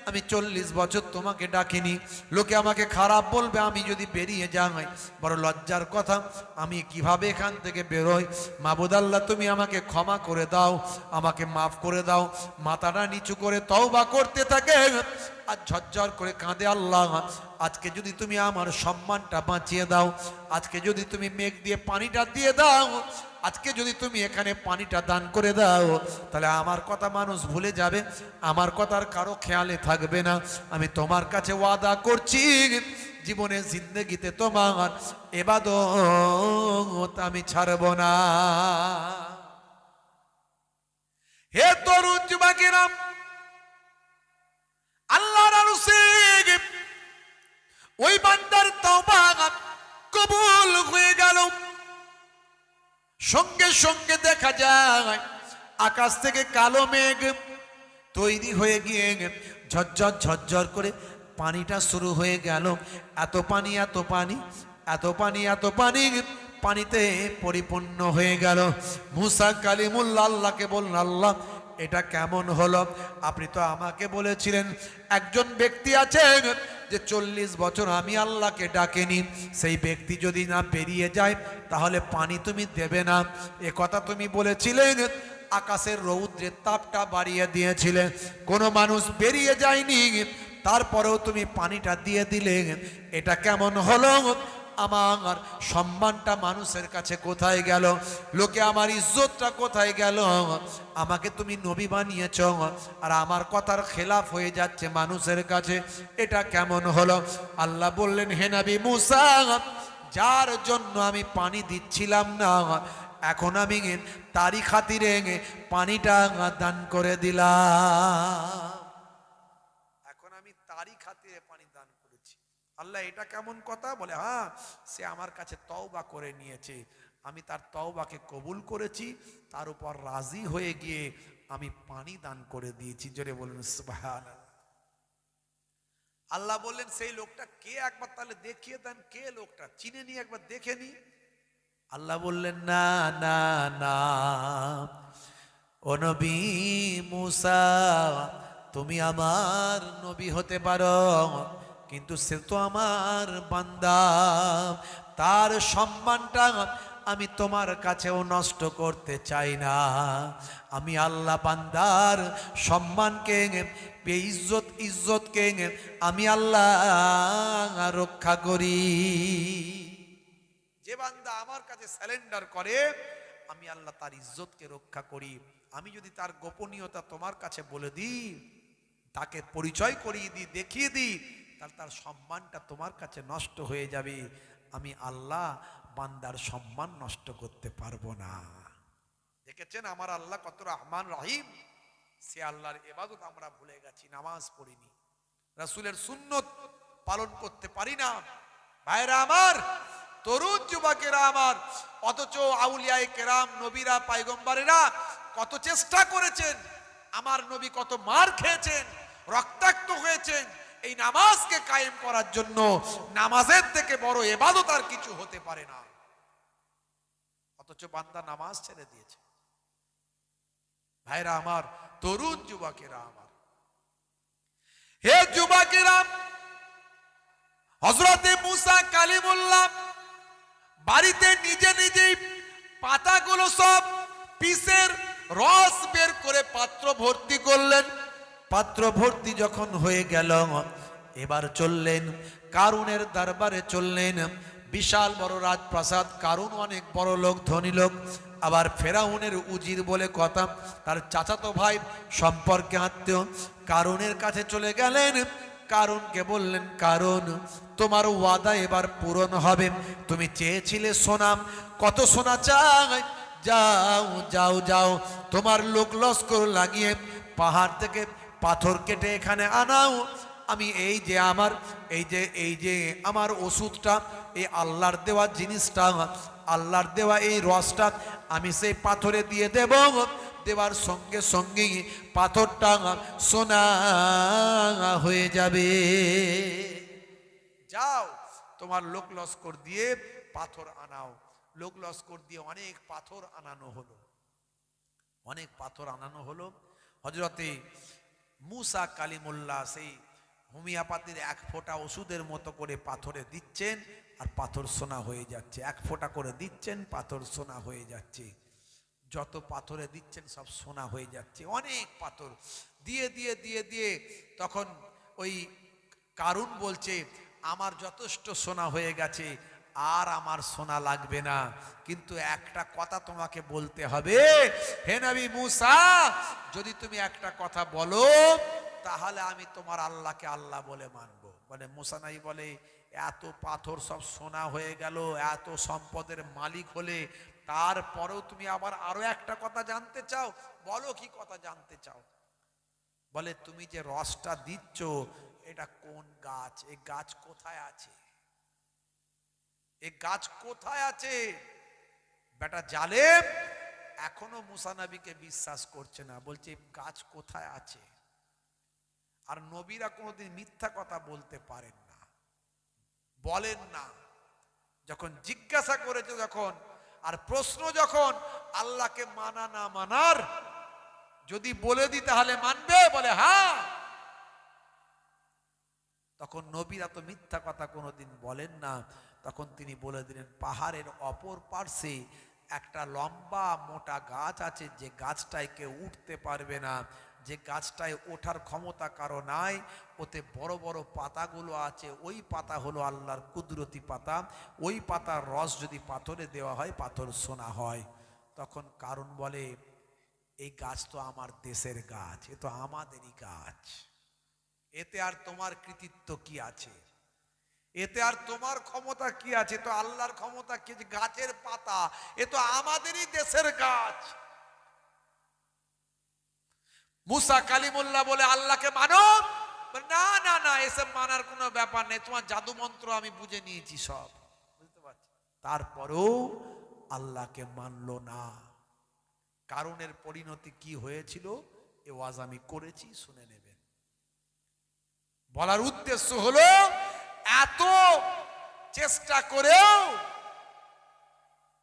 আমি 40 বছর তোমাকে ডাকিনি, লোকে আমাকে খারাপ বলবে, আমি যদি বেরিয়ে যাই, বড় লজ্জার কথা, আমি কিভাবে এখান থেকে বেরোই। মাবুদ আল্লাহ তুমি আমাকে ক্ষমা করে দাও, আমাকে মাফ করে দাও। মাথাটা নিচু করে তওবা করতে থাকে আর ঝরঝর করে কাঁদে, আল্লাহ আজকে যদি তুমি আমার সম্মানটা বাঁচিয়ে দাও, আজকে যদি তুমি মেঘ দিয়ে পানিটা দিয়ে দাও, আজকে যদি তুমি এখানে পানিটা দান করে দাও, তাহলে আমার কথা মানুষ ভুলে যাবে, আমার কথার কারো খেয়ালে থাকবে না। আমি তোমার কাছে ওয়াদা করছি, জীবনে জিন্দেগিতে তোমার ইবাদত আমি ছাড়ব না। হে তরুণ যুবকেরা, আল্লাহর আরশে ওই বান্দার তওবা কবুল হয়ে গেল। সঙ্গে সঙ্গে দেখা যায় আকাশ থেকে কালো মেঘ তৈরি হয়ে গিয়ে ঝরঝর ঝরঝর করে পানিটা শুরু হয়ে গেল। এত পানি এত পানি এত পানি এত পানি, পানিতে পরিপূর্ণ হয়ে গেল। মুসা কালিমুল্লাহ আল্লাহকে বললেন, আল্লাহ এটা কেমন হলো? আপনি তো আমাকে বলেছিলেন একজন ব্যক্তি আছেন যে 40 বছর আমি আল্লাহকে ডাকেনি, সেই ব্যক্তি যদি না পেরিয়ে যায় তাহলে পানি তুমি দেবে না, এ কথা তুমি বলেছিলেন। আকাশের রৌদ্রের তাপটা বাড়িয়ে দিয়েছিলে, কোনো মানুষ বেরিয়ে যায়নি, তারপরেও তুমি পানিটা দিয়ে দিলে, এটা কেমন হলো? আমার সম্মানটা মানুষের কাছে কোথায় গেল? লোকে আমার ইজ্জতটা কোথায় গেল? আমাকে তুমি নবী বানিয়েছ আর আমার কথার খেলাফ হয়ে যাচ্ছে মানুষের কাছে, এটা কেমন হলো? আল্লাহ বললেন, হে নবী মুসা, যার জন্য আমি পানি দিচ্ছিলাম না, এখন আমি তারই খাতিরে পানিটা দান করে দিলাম। এখন আমি তারই খাতিরে পানি দান করেছি। আল্লাহ এটা কেমন কথা? বলে, হ্যাঁ, সে আমার কাছে তওবা করে নিয়েছে, আমি তার তওবাকে কবুল করেছি, তার উপর রাজি হয়ে গিয়ে আমি পানি দান করে দিয়েছি। জোরে বলুন সুবহানাল্লাহ। আল্লাহ বললেন, সেই লোকটা কে? একবার তাহলে দেখিয়ে দেন কে লোকটা, চিনে নি, একবার দেখে নি। আল্লাহ বললেন, না না না, ও নবী মুসা, তুমি আমার নবী হতে পারো, কিন্তু সে তো আমার বান্দা, তার সম্মানটা আমি তোমার কাছেও নষ্ট করতে চাই না। আমি আল্লাহ বান্দার সম্মানকে, ইজ্জতকে আমি আল্লাহ রক্ষা করি। যে বান্দা আমার কাছে স্যালেন্ডার করে, আমি আল্লাহ তার ইজ্জতকে রক্ষা করি। আমি যদি তার গোপনীয়তা তোমার কাছে বলে দিই, তাকে পরিচয় করিয়ে দিই, দেখিয়ে দিই, তাহলে তার সম্মানটা তোমার কাছে নষ্ট হয়ে যাবে। আমি আল্লাহ বান্দার সম্মান নষ্ট করতে পারবো না। দেখেছেন আমার আল্লাহ কত রহমান রহিম। সে আল্লাহর ইবাদত আমরা ভুলে গেছি, নামাজ পড়িনি, রাসূলের সুন্নত পালন করতে পারি না। ভাইরা আমার, তরুণ যুবকেরা আমার, অথচ আউলিয়ায়ে কেরাম, নবীরা, পয়গম্বরেরা কত চেষ্টা করেছেন, আমার নবী কত মার খেয়েছেন, রক্তাক্ত হয়েছেন এই নামাজকে কায়েম করার জন্য। নামাজের থেকে বড় ইবাদত আর কিছু হতে পারে না, অথচ বান্দা নামাজ ছেড়ে দিয়েছে। ভাইরা আমার, তরুণ যুবকেরা আমার, হে যুবকেরা, হযরতে মুসা কালিমুল্লাহ বাড়িতে নিজে নিজেই পাতাগুলো সব পিসের রস বের করে পাত্র ভর্তি করলেন। পাত্র ভর্তি যখন হয়ে গেল, এবার চললেন কারুনের দরবারে চললেন। বিশাল বড় রাজপ্রাসাদ, কারুন অনেক বড় লোক, ধনী লোক, আবার ফেরাউনের উজির বলে কথা, তার চাচাতো ভাই, সম্পর্কে আত্মীয়। কারুনের কাছে চলে গেলেন, কারুনকে বললেন, কারুন, তোমার ওয়াদা এবার পূরণ হবে, তুমি চেয়েছিলে সোনা, কত সোনা চাই, যাও যাও যাও, তোমার লোক লস্কর লাগিয়ে পাহাড় থেকে পাথর কেটে এখানে আনাও। আমি এই যে আমার ওষুধটা, এই আল্লাহর দেওয়া জিনিসটা, আল্লাহর দেওয়া এই রসটা আমি সেই পাথরে দিয়ে দেব, দেওয়ার সঙ্গে সঙ্গে পাথরটা সোনা হয়ে যাবে। যাও, তোমার লোক লস্কর দিয়ে পাথর আনাও। লোক লস্কর দিয়ে অনেক পাথর আনানো হলো, অনেক পাথর আনানো হলো। হযরতে মুসা কালিমুল্লাহ সেই হোমিওপ্যাথির এক ফোঁটা ওষুধের মতো করে পাথরে দিচ্ছেন, আর পাথর সোনা হয়ে যাচ্ছে। এক ফোঁটা করে দিচ্ছেন, পাথর সোনা হয়ে যাচ্ছে। যত পাথরে দিচ্ছেন সব সোনা হয়ে যাচ্ছে। অনেক পাথর দিয়ে দিয়ে দিয়ে দিয়ে তখন ওই কারুন বলছে, আমার যথেষ্ট সোনা হয়ে গেছে, আর আমার সোনা লাগবে না, কিন্তু একটা কথা তোমাকে বলতে হবে, হে নবী মুসা, যদি তুমি একটা কথা বলো তাহলে আমি তোমার আল্লাহকে আল্লাহ বলে মানবো। মানে মুসা নাই বলে, এত পাথর সব সোনা হয়ে গেল, এত সম্পদের মালিক হলে, তারপরেও তুমি আবার আরো একটা কথা জানতে চাও? বলো, কি কথা জানতে চাও? বলে, তুমি যে রসটা দিচ্ছ এটা কোন গাছ, এই গাছ কোথায় আছে, এই গাছ কোথায় আছে? বেটা জালেম এখনো মুসা নবীকে বিশ্বাস করছে না, বলছে গাছ কোথায় আছে। আর নবীরা কোনোদিন মিথ্যা কথা বলতে পারেন না, বলেন না। যখন জিজ্ঞাসা করেছে যখন, আর প্রশ্ন যখন আল্লাহকে মানা না মানার, যদি বলে দিই তাহলে মানবে, বলে হ্যাঁ, তখন নবীরা তো মিথ্যা কথা কোনোদিন বলেন না। তখন তিনি বলে দিলেন, পাহাড়ের অপর পার্শ্বে একটা লম্বা মোটা গাছ আছে, যে গাছটায় কেউ উঠতে পারবে না, যে গাছটায় ওঠার ক্ষমতা কারো নাই, ওতে বড় বড় পাতাগুলো আছে, ওই পাতা হলো আল্লাহর কুদরতি পাতা, ওই পাতার রস যদি পাথরে দেওয়া হয় পাথর সোনা হয়। তখন কারণ বলে, এই গাছ তো আমার দেশের গাছ, এ তো আমাদেরই গাছ, এতে আর তোমার কৃতিত্ব কি আছে, এতে আর তোমার ক্ষমতা কি আছে, তো আল্লাহর ক্ষমতা কি, গাছের পাতা, এ তো আমাদেরই দেশের গাছ। মুসা কালিমুল্লাহ বলে, আল্লাহকে মানো? না না না, এসব মানার কোনো ব্যাপার নেই, তোমার জাদু মন্ত্র আমি বুঝে নিয়েছি সব, বুঝতে পারছি। তারপরেও আল্লাহকে মানলো না। কারণের পরিণতি কি হয়েছিল এ ওয়াজ আমি করেছি, শুনে নেবেন। বলার উদ্দেশ্য হলো, এত চেষ্টা করেও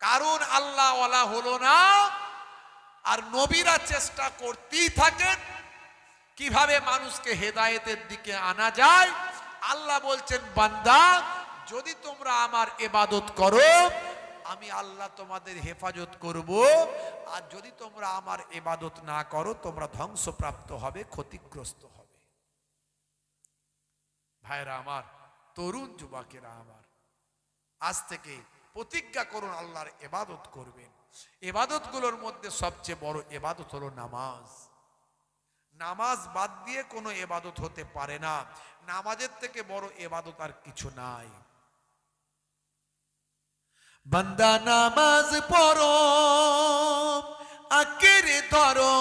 কারণ আল্লাহ ওয়ালা হলো না, আর নবীরা চেষ্টা করতেই থাকেন কিভাবে মানুষকে হেদায়েতের দিকে আনা যায়। আল্লাহ বলছেন, বান্দা যদি তোমরা আমার ইবাদত করো, আমি আল্লাহ তোমাদের হেফাজত করব, আর যদি তোমরা আমার ইবাদত না করো, তোমরা ধ্বংসপ্রাপ্ত হবে, ক্ষতিগ্রস্ত হবে। ভাইরা আমার, তরুণ যুবকেরা আমার, আজ থেকে প্রতিজ্ঞা করুন আল্লাহর ইবাদত করবেন। ইবাদত গুলোর মধ্যে সবচেয়ে বড় ইবাদত হলো নামাজ। নামাজ বাদ দিয়ে কোনো ইবাদত হতে পারে না। নামাজের থেকে বড় ইবাদত আর কিছু নাই। বান্দা নামাজ পড়ো, আঁকড়ে ধরো,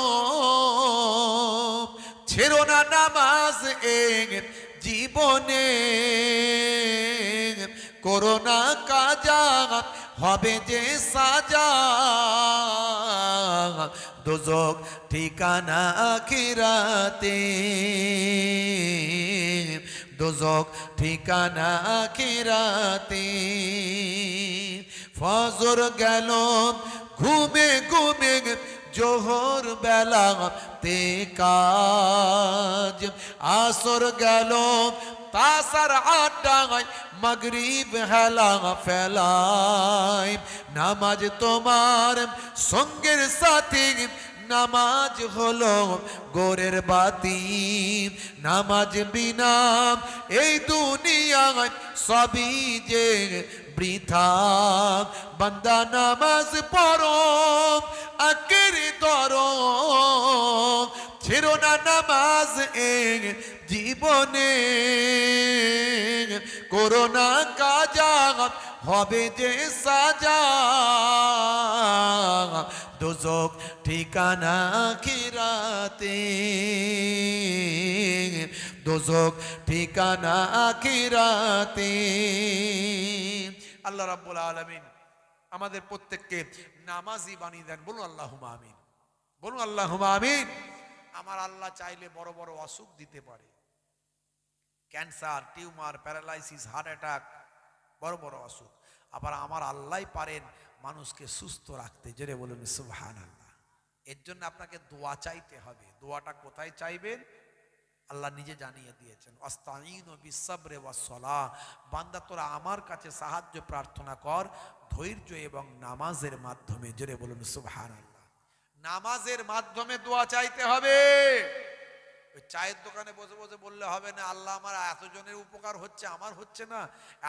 ছেড়ো না নামাজ এক জীবনে, করোনা কাজা হবে যে সাজা, দোজখ ঠিকানা আখিরাতে, দোজখ ঠিকানা আখিরাতে। ফজর গেল ঘুমে ঘুমে, জোহর বেলা তে কাজ, আসর গেল তাসার আড্ডায়, মাগরিব হেলা ফেলায়। নামাজ তোমার সঙ্গের সাথী, নামাজ হলো গোরের বাতি, নামাজ বিনা এই দুনিয়ায় সবই যে বৃথা। বান্দা নামাজ পড়ো, আঁকড়ে ধরো, ছেড়ো না নামাজ এক জীবনে, করোনা কাজা হবে যে সাজা, দোজখ ঠিকানা আখিরাতে, দোজখ ঠিকানা আখিরাতে। আল্লাহ রাব্বুল আলামিন আমাদের প্রত্যেককে নামাজি বানিয়ে দেন। বলুন আল্লাহুম্মা আমিন, বলুন আল্লাহুম্মা আমিন। আমার আল্লাহ চাইলে বড় বড় অসুখ দিতে পারে, cancer, tumour, paralysis, heart attack, বড় বড় অসুখ। আবার আমার আল্লাহ পারেন মানুষকে সুস্থ রাখতে। জোরে বলুন সুবহানাল্লাহ। এর জন্য আপনাকে দোয়া চাইতে হবে। দোয়াটা কোথায় চাইবেন? আল্লাহ নিজে জানিয়ে দিয়েছেন, আস্তাঈনু বিসসাবরি ওয়াসসালাহ। বান্দা তোরা আমার কাছে সাহায্য প্রার্থনা কর ধৈর্য এবং নামাজের মাধ্যমে। জোরে বলুন সুবহানাল্লাহ। নামাজের মাধ্যমে দোয়া চাইতে হবে। ওই চায়ের দোকানে বসে বসে বললে হবে না, আল্লাহ আমার এতজনের উপকার হচ্ছে, আমার হচ্ছে না,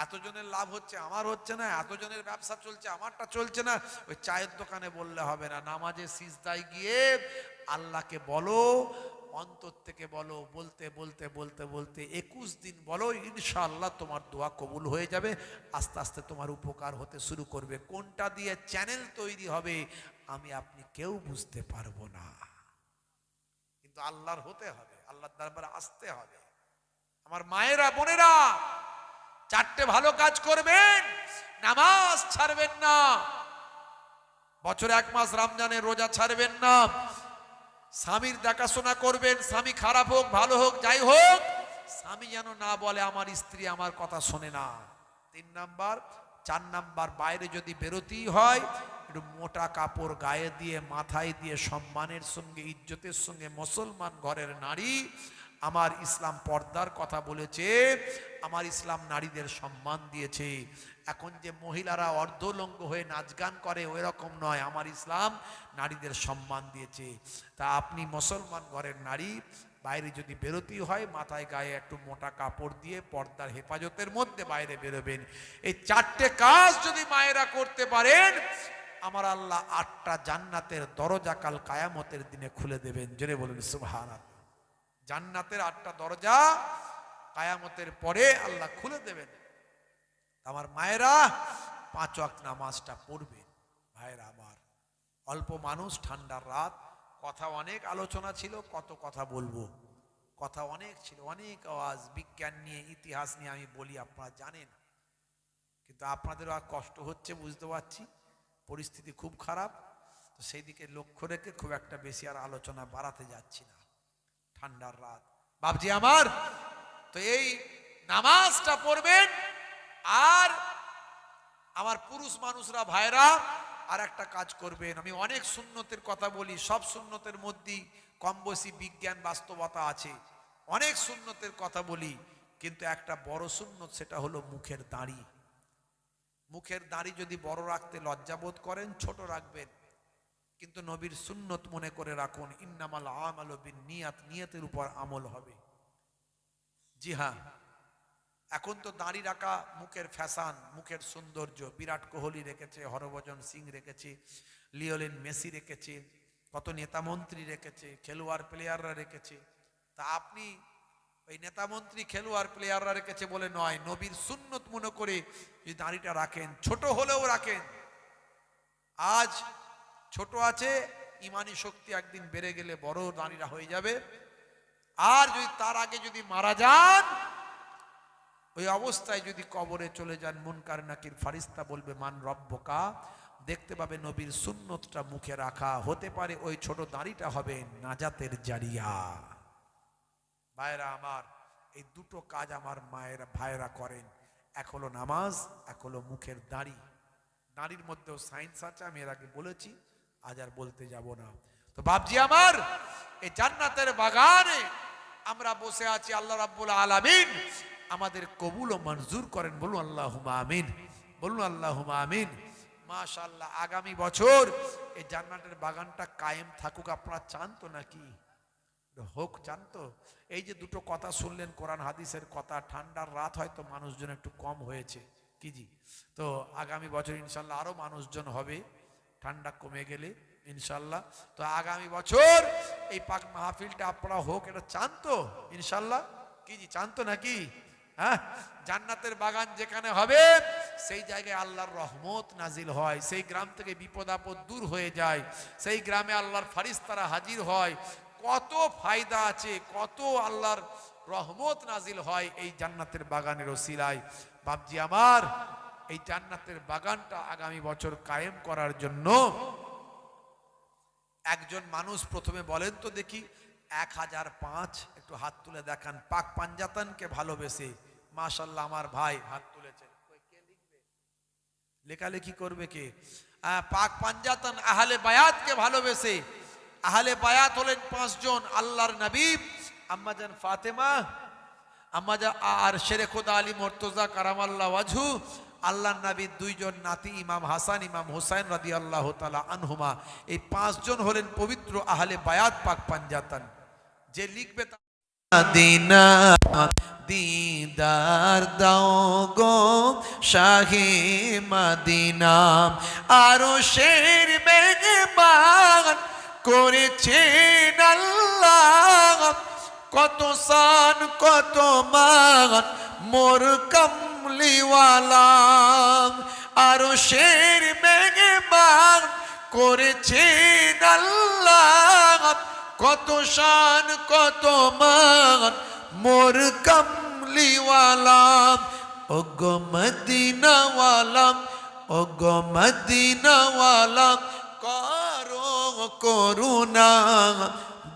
এতজনের লাভ হচ্ছে, আমার হচ্ছে না, এতজনের ব্যবসা চলছে, আমারটা চলছে না। ওই চায়ের দোকানে বললে হবে না। নামাজে সিজদায় গিয়ে আল্লাহকে বলো, অন্তর থেকে বলো, বলতে বলতে বলতে বলতে 21 দিন বলো, ইনশাআল্লাহ তোমার দোয়া কবুল হয়ে যাবে। আস্তে আস্তে তোমার উপকার হতে শুরু করবে। কোনটা দিয়ে চ্যানেল তৈরি হবে আমি আপনি কেউ বুঝতে পারবো না, কিন্তু আল্লাহর হতে হবে, আল্লাহর দরবারে আসতে হবে। আমার মায়েরা, বোনেরা, 4টে ভালো কাজ করবেন, নামাজ ছাড়বেন না, বছরে 1 মাস রমজানের রোজা ছাড়বেন না, স্বামীর দেখাশোনা করবেন, স্বামী খারাপ হোক ভালো হোক যাই হোক, স্বামী যেন না বলে আমার স্ত্রী আমার কথা শোনে না। 3 নাম্বার। 4 নাম্বার, বাইরে যদি বেরোতেই হয় একটু মোটা কাপড় গায়ে দিয়ে মাথায় দিয়ে সম্মানের সঙ্গে ইজ্জতের সঙ্গে, মুসলমান ঘরের নারী, আমার ইসলাম পর্দার কথা বলেছে, আমার ইসলাম নারীদের সম্মান দিয়েছে। এখন যে মহিলারা অর্ধলঙ্গ হয়ে নাচ গান করে ওই রকম নয়, আমার ইসলাম নারীদের সম্মান দিয়েছে। তা আপনি মুসলমান ঘরের নারী, বাইরে যদি বেরোতেই হয় মাথায় গায়ে একটু মোটা কাপড় দিয়ে পর্দার হেফাজতের মধ্যে বাইরে বেরোবেন। এই 4টে কাজ যদি মায়েরা করতে পারেন, আমার আল্লাহ 8টা জান্নাতের দরজা কাল কিয়ামতের দিনে খুলে দেবেন। জোরে বলুন সুবহানাল্লাহ। জান্নাতের 8টা দরজা কিয়ামতের পরে আল্লাহ খুলে দেবেন। আমার মায়েরা 5 ওয়াক্ত নামাজটা পড়বেন। ভাইরা আমার, অল্প মানুষ, ঠান্ডার রাত, কথা অনেক আলোচনা ছিল, কত কথা বলবো, কথা অনেক ছিল, অনেক আওয়াজ, বিজ্ঞান নিয়ে ইতিহাস নিয়ে আমি বলি, আপনারা জানেন, কিন্তু আপনাদেরও আর কষ্ট হচ্ছে বুঝতে পারছি, পরিস্থিতি খুব খারাপ। তো সেই দিকে লক্ষ্য রেখে খুব একটা বেশি আর আলোচনা বাড়াতে যাচ্ছি না, ঠান্ডার রাত। বাপজি আমার, তো এই নামাজটা পড়বেন। আর আমার পুরুষ মানুষরা ভাইরা আর একটা কাজ করবেন। আমি অনেক সুন্নতের কথা বলি, সব সুন্নতের মধ্যেই কম বেশি বিজ্ঞান বাস্তবতা আছে, অনেক সুন্নতের কথা বলি, কিন্তু একটা বড় সুন্নত, সেটা হলো মুখের দাড়ি। মুখের দাড়ি যদি বড় রাখতে লজ্জাবোধ করেন, ছোট রাখবেন, কিন্তু নবীর সুন্নত মনে করে রাখুন, ইন্নামাল আমালু বিন্নিয়াত, নিয়তের উপর আমল হবে। জি হ্যাঁ, এখন তো দাড়ি রাখা মুখের ফ্যাশন, মুখের সৌন্দর্য। বিরাট কোহলি রেখেছে, হরভজন সিং রেখেছে, লিওনেল মেসি রেখেছে, কত নেতা মন্ত্রী রেখেছে, খেলোয়াড় প্লেয়াররা রেখেছে। তা আপনি ওই নেতা মন্ত্রী খেলোয়াড় প্লেয়াররা রেখেছে বলে নয়, নবীর সুন্নত মনে করে যদি দাড়িটা রাখেন, ছোট হলেও রাখেন। আজ ছোট আছে, ইমানি শক্তি একদিন বেড়ে গেলে বড় দাড়িটা হয়ে যাবে। আর যদি তার আগে যদি মারা যান, ওই অবস্থায় যদি কবরে চলে যান, মুনকার নাকির ফারিস্তা বলবে মান রব্বকা, দেখতে পাবে নবীর সুন্নতটা মুখে রাখা। হতে পারে ওই ছোট দাড়িটা হবে নাজাতের জারিয়া। ভাইরা আমার, এই দুটো কাজ আমার মায়েরা ভাইরা করেন, এক হলো নামাজ, এক হলো মুখের দাড়ি। দাড়ির মধ্যেও সায়েন্স আছে, আমি এর আগে বলেছি, আজ আর বলতে যাব না। তো বাপজি আমার, এই জান্নাতের বাগানে আমরা বসে আছি, আল্লাহ রাব্বুল আলামিন আমাদের কবুল ও মঞ্জুর করেন। বলুন আল্লাহুম্মা আমিন, বলুন আল্লাহুম্মা আমিন। মাশাআল্লাহ, আগামী বছর এই জান্নাতের বাগানটা কায়েম থাকুক। আপনারা চান তো নাকি? হোক, চান তো? এই যে দুটো কথা শুনলেন, কোরআন হাদিসের কথা, ঠান্ডার রাত হয়তো মানুষজন একটু কম হয়েছে, কি জি? তো আগামী বছর ইনশাল্লাহ আরো মানুষজন হবে, ঠান্ডা কমে গেলে ইনশাল্লাহ। তো আগামী বছর এই পাক মাহফিলটা আপনারা হোক, এটা চান তো ইনশাল্লাহ? কি জি, চান তো নাকি? হ্যাঁ, জান্নাতের বাগান যেখানে হবে সেই জায়গায় আল্লাহর রহমত নাজিল হয়, সেই গ্রাম থেকে বিপদ আপদ দূর হয়ে যায়, সেই গ্রামে আল্লাহর ফারিস্তারা হাজির হয়। কত ফায়দা আছে, কত আল্লাহর রহমত নাজিল হয় এই জান্নাতের বাগানের ওসিলায়। বাপজি আমার, এই জান্নাতের বাগানটা আগামী বছর কায়েম করার জন্য একজন মানুষ প্রথমে বলেন তো দেখি, 1005, একটু হাত তুলে দেখান, পাক পাঞ্জাতানকে ভালোবেসে। মাশাআল্লাহ, আমার ভাই হাত তুলেছেন। কে লিখবে? লেখালেখি করবে কে? পাক পাঞ্জাতান আহলে বায়াতকে ভালোবেসে। আহলে বায়াত হলেন 5 জন, আল্লাহর নবী, আম্মাজান ফাতেমা, আম্মাজান আর শেরে খোদা আলী মুর্তজা কারামাল্লাহ ওয়াজহু, আল্লাহর নবীর 2 জন নাতি, ইমাম হাসান ইমাম হুসাইন রাদিয়াল্লাহু তাআলা আনহুমা। এই 5 জন হলেন পবিত্র আহলে বায়াত, পাক পাঞ্জাতান। যে লিখবে মদিনা দিদার দাও গো শাহে মদিনা, আরশের মেহমান করেছেন আল্লাহ, কত শান কত মান মোর কমলিওয়ালা, আরশের মেহমান করেছেন আল্লাহ, কত শান কত মান মোর কমলিওয়ালা। ও গো মদিনাওয়ালা, ও গো মদিনাওয়ালা, করো করুণা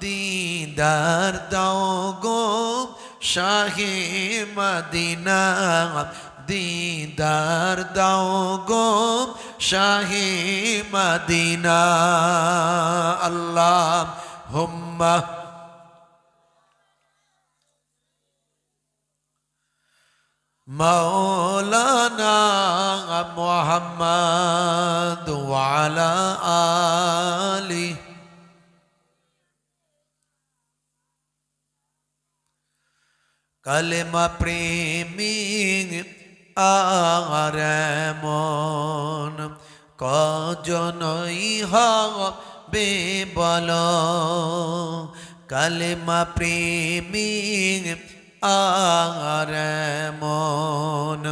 দিদার দাও গো শাহে মদিনা দিদার দাও গো শাহে মদিনা আল্লাহুম্মা মাওলানা মুহাম্মদ ওয়া আলা আলি কালেমা প্রেমিক আর মন কজনই হবে বল কালেমা প্রেমিক আর মন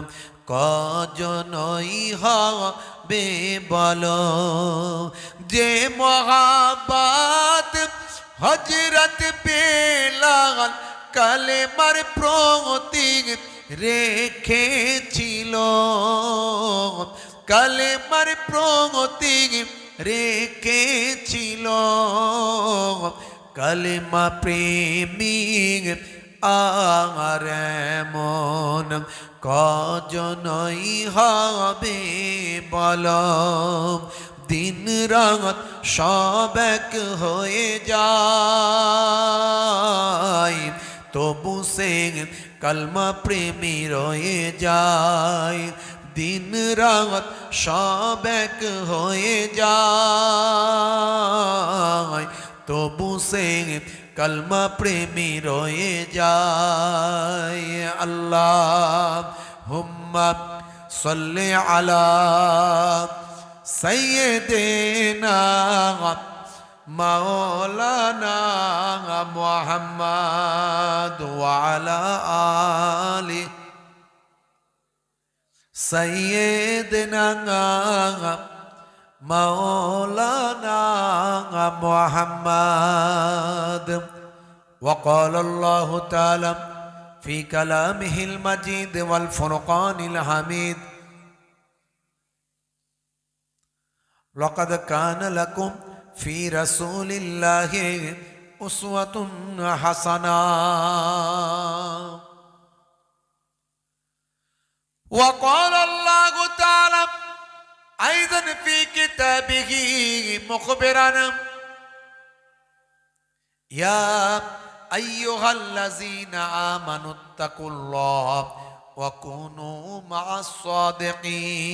কজনই হবে বল যে মহাব্বত হযরত বেলাল কালেমার প্রতীক রেখেছিল কালেমার প্রতীক রেখেছিল কালেমা প্রেমিক আর মন কজনই হবে বল দিন রাত সব এক হয়ে যায় তবু সে কলমা প্রেমী রয়ে যায় দিন রাত সব এক হয়ে যায় তবু সে কলমা প্রেমী রয়ে যায় আল্লাহুম্মা সাল্লি আলা সাইয়্যিদিনা মাওলানা মুহাম্মদ ওয়া আলা আলি সাইয়্যিদিনা مولانا محمد وقال الله تعالى في كلامه المجيد والفرقان الحميد لقد كان لكم في رسول الله أسوة حسنة وقال الله تعالى أيضا في كتابه مخبرا يا أيها الذين آمنوا اتقوا الله وكونوا مع الصادقين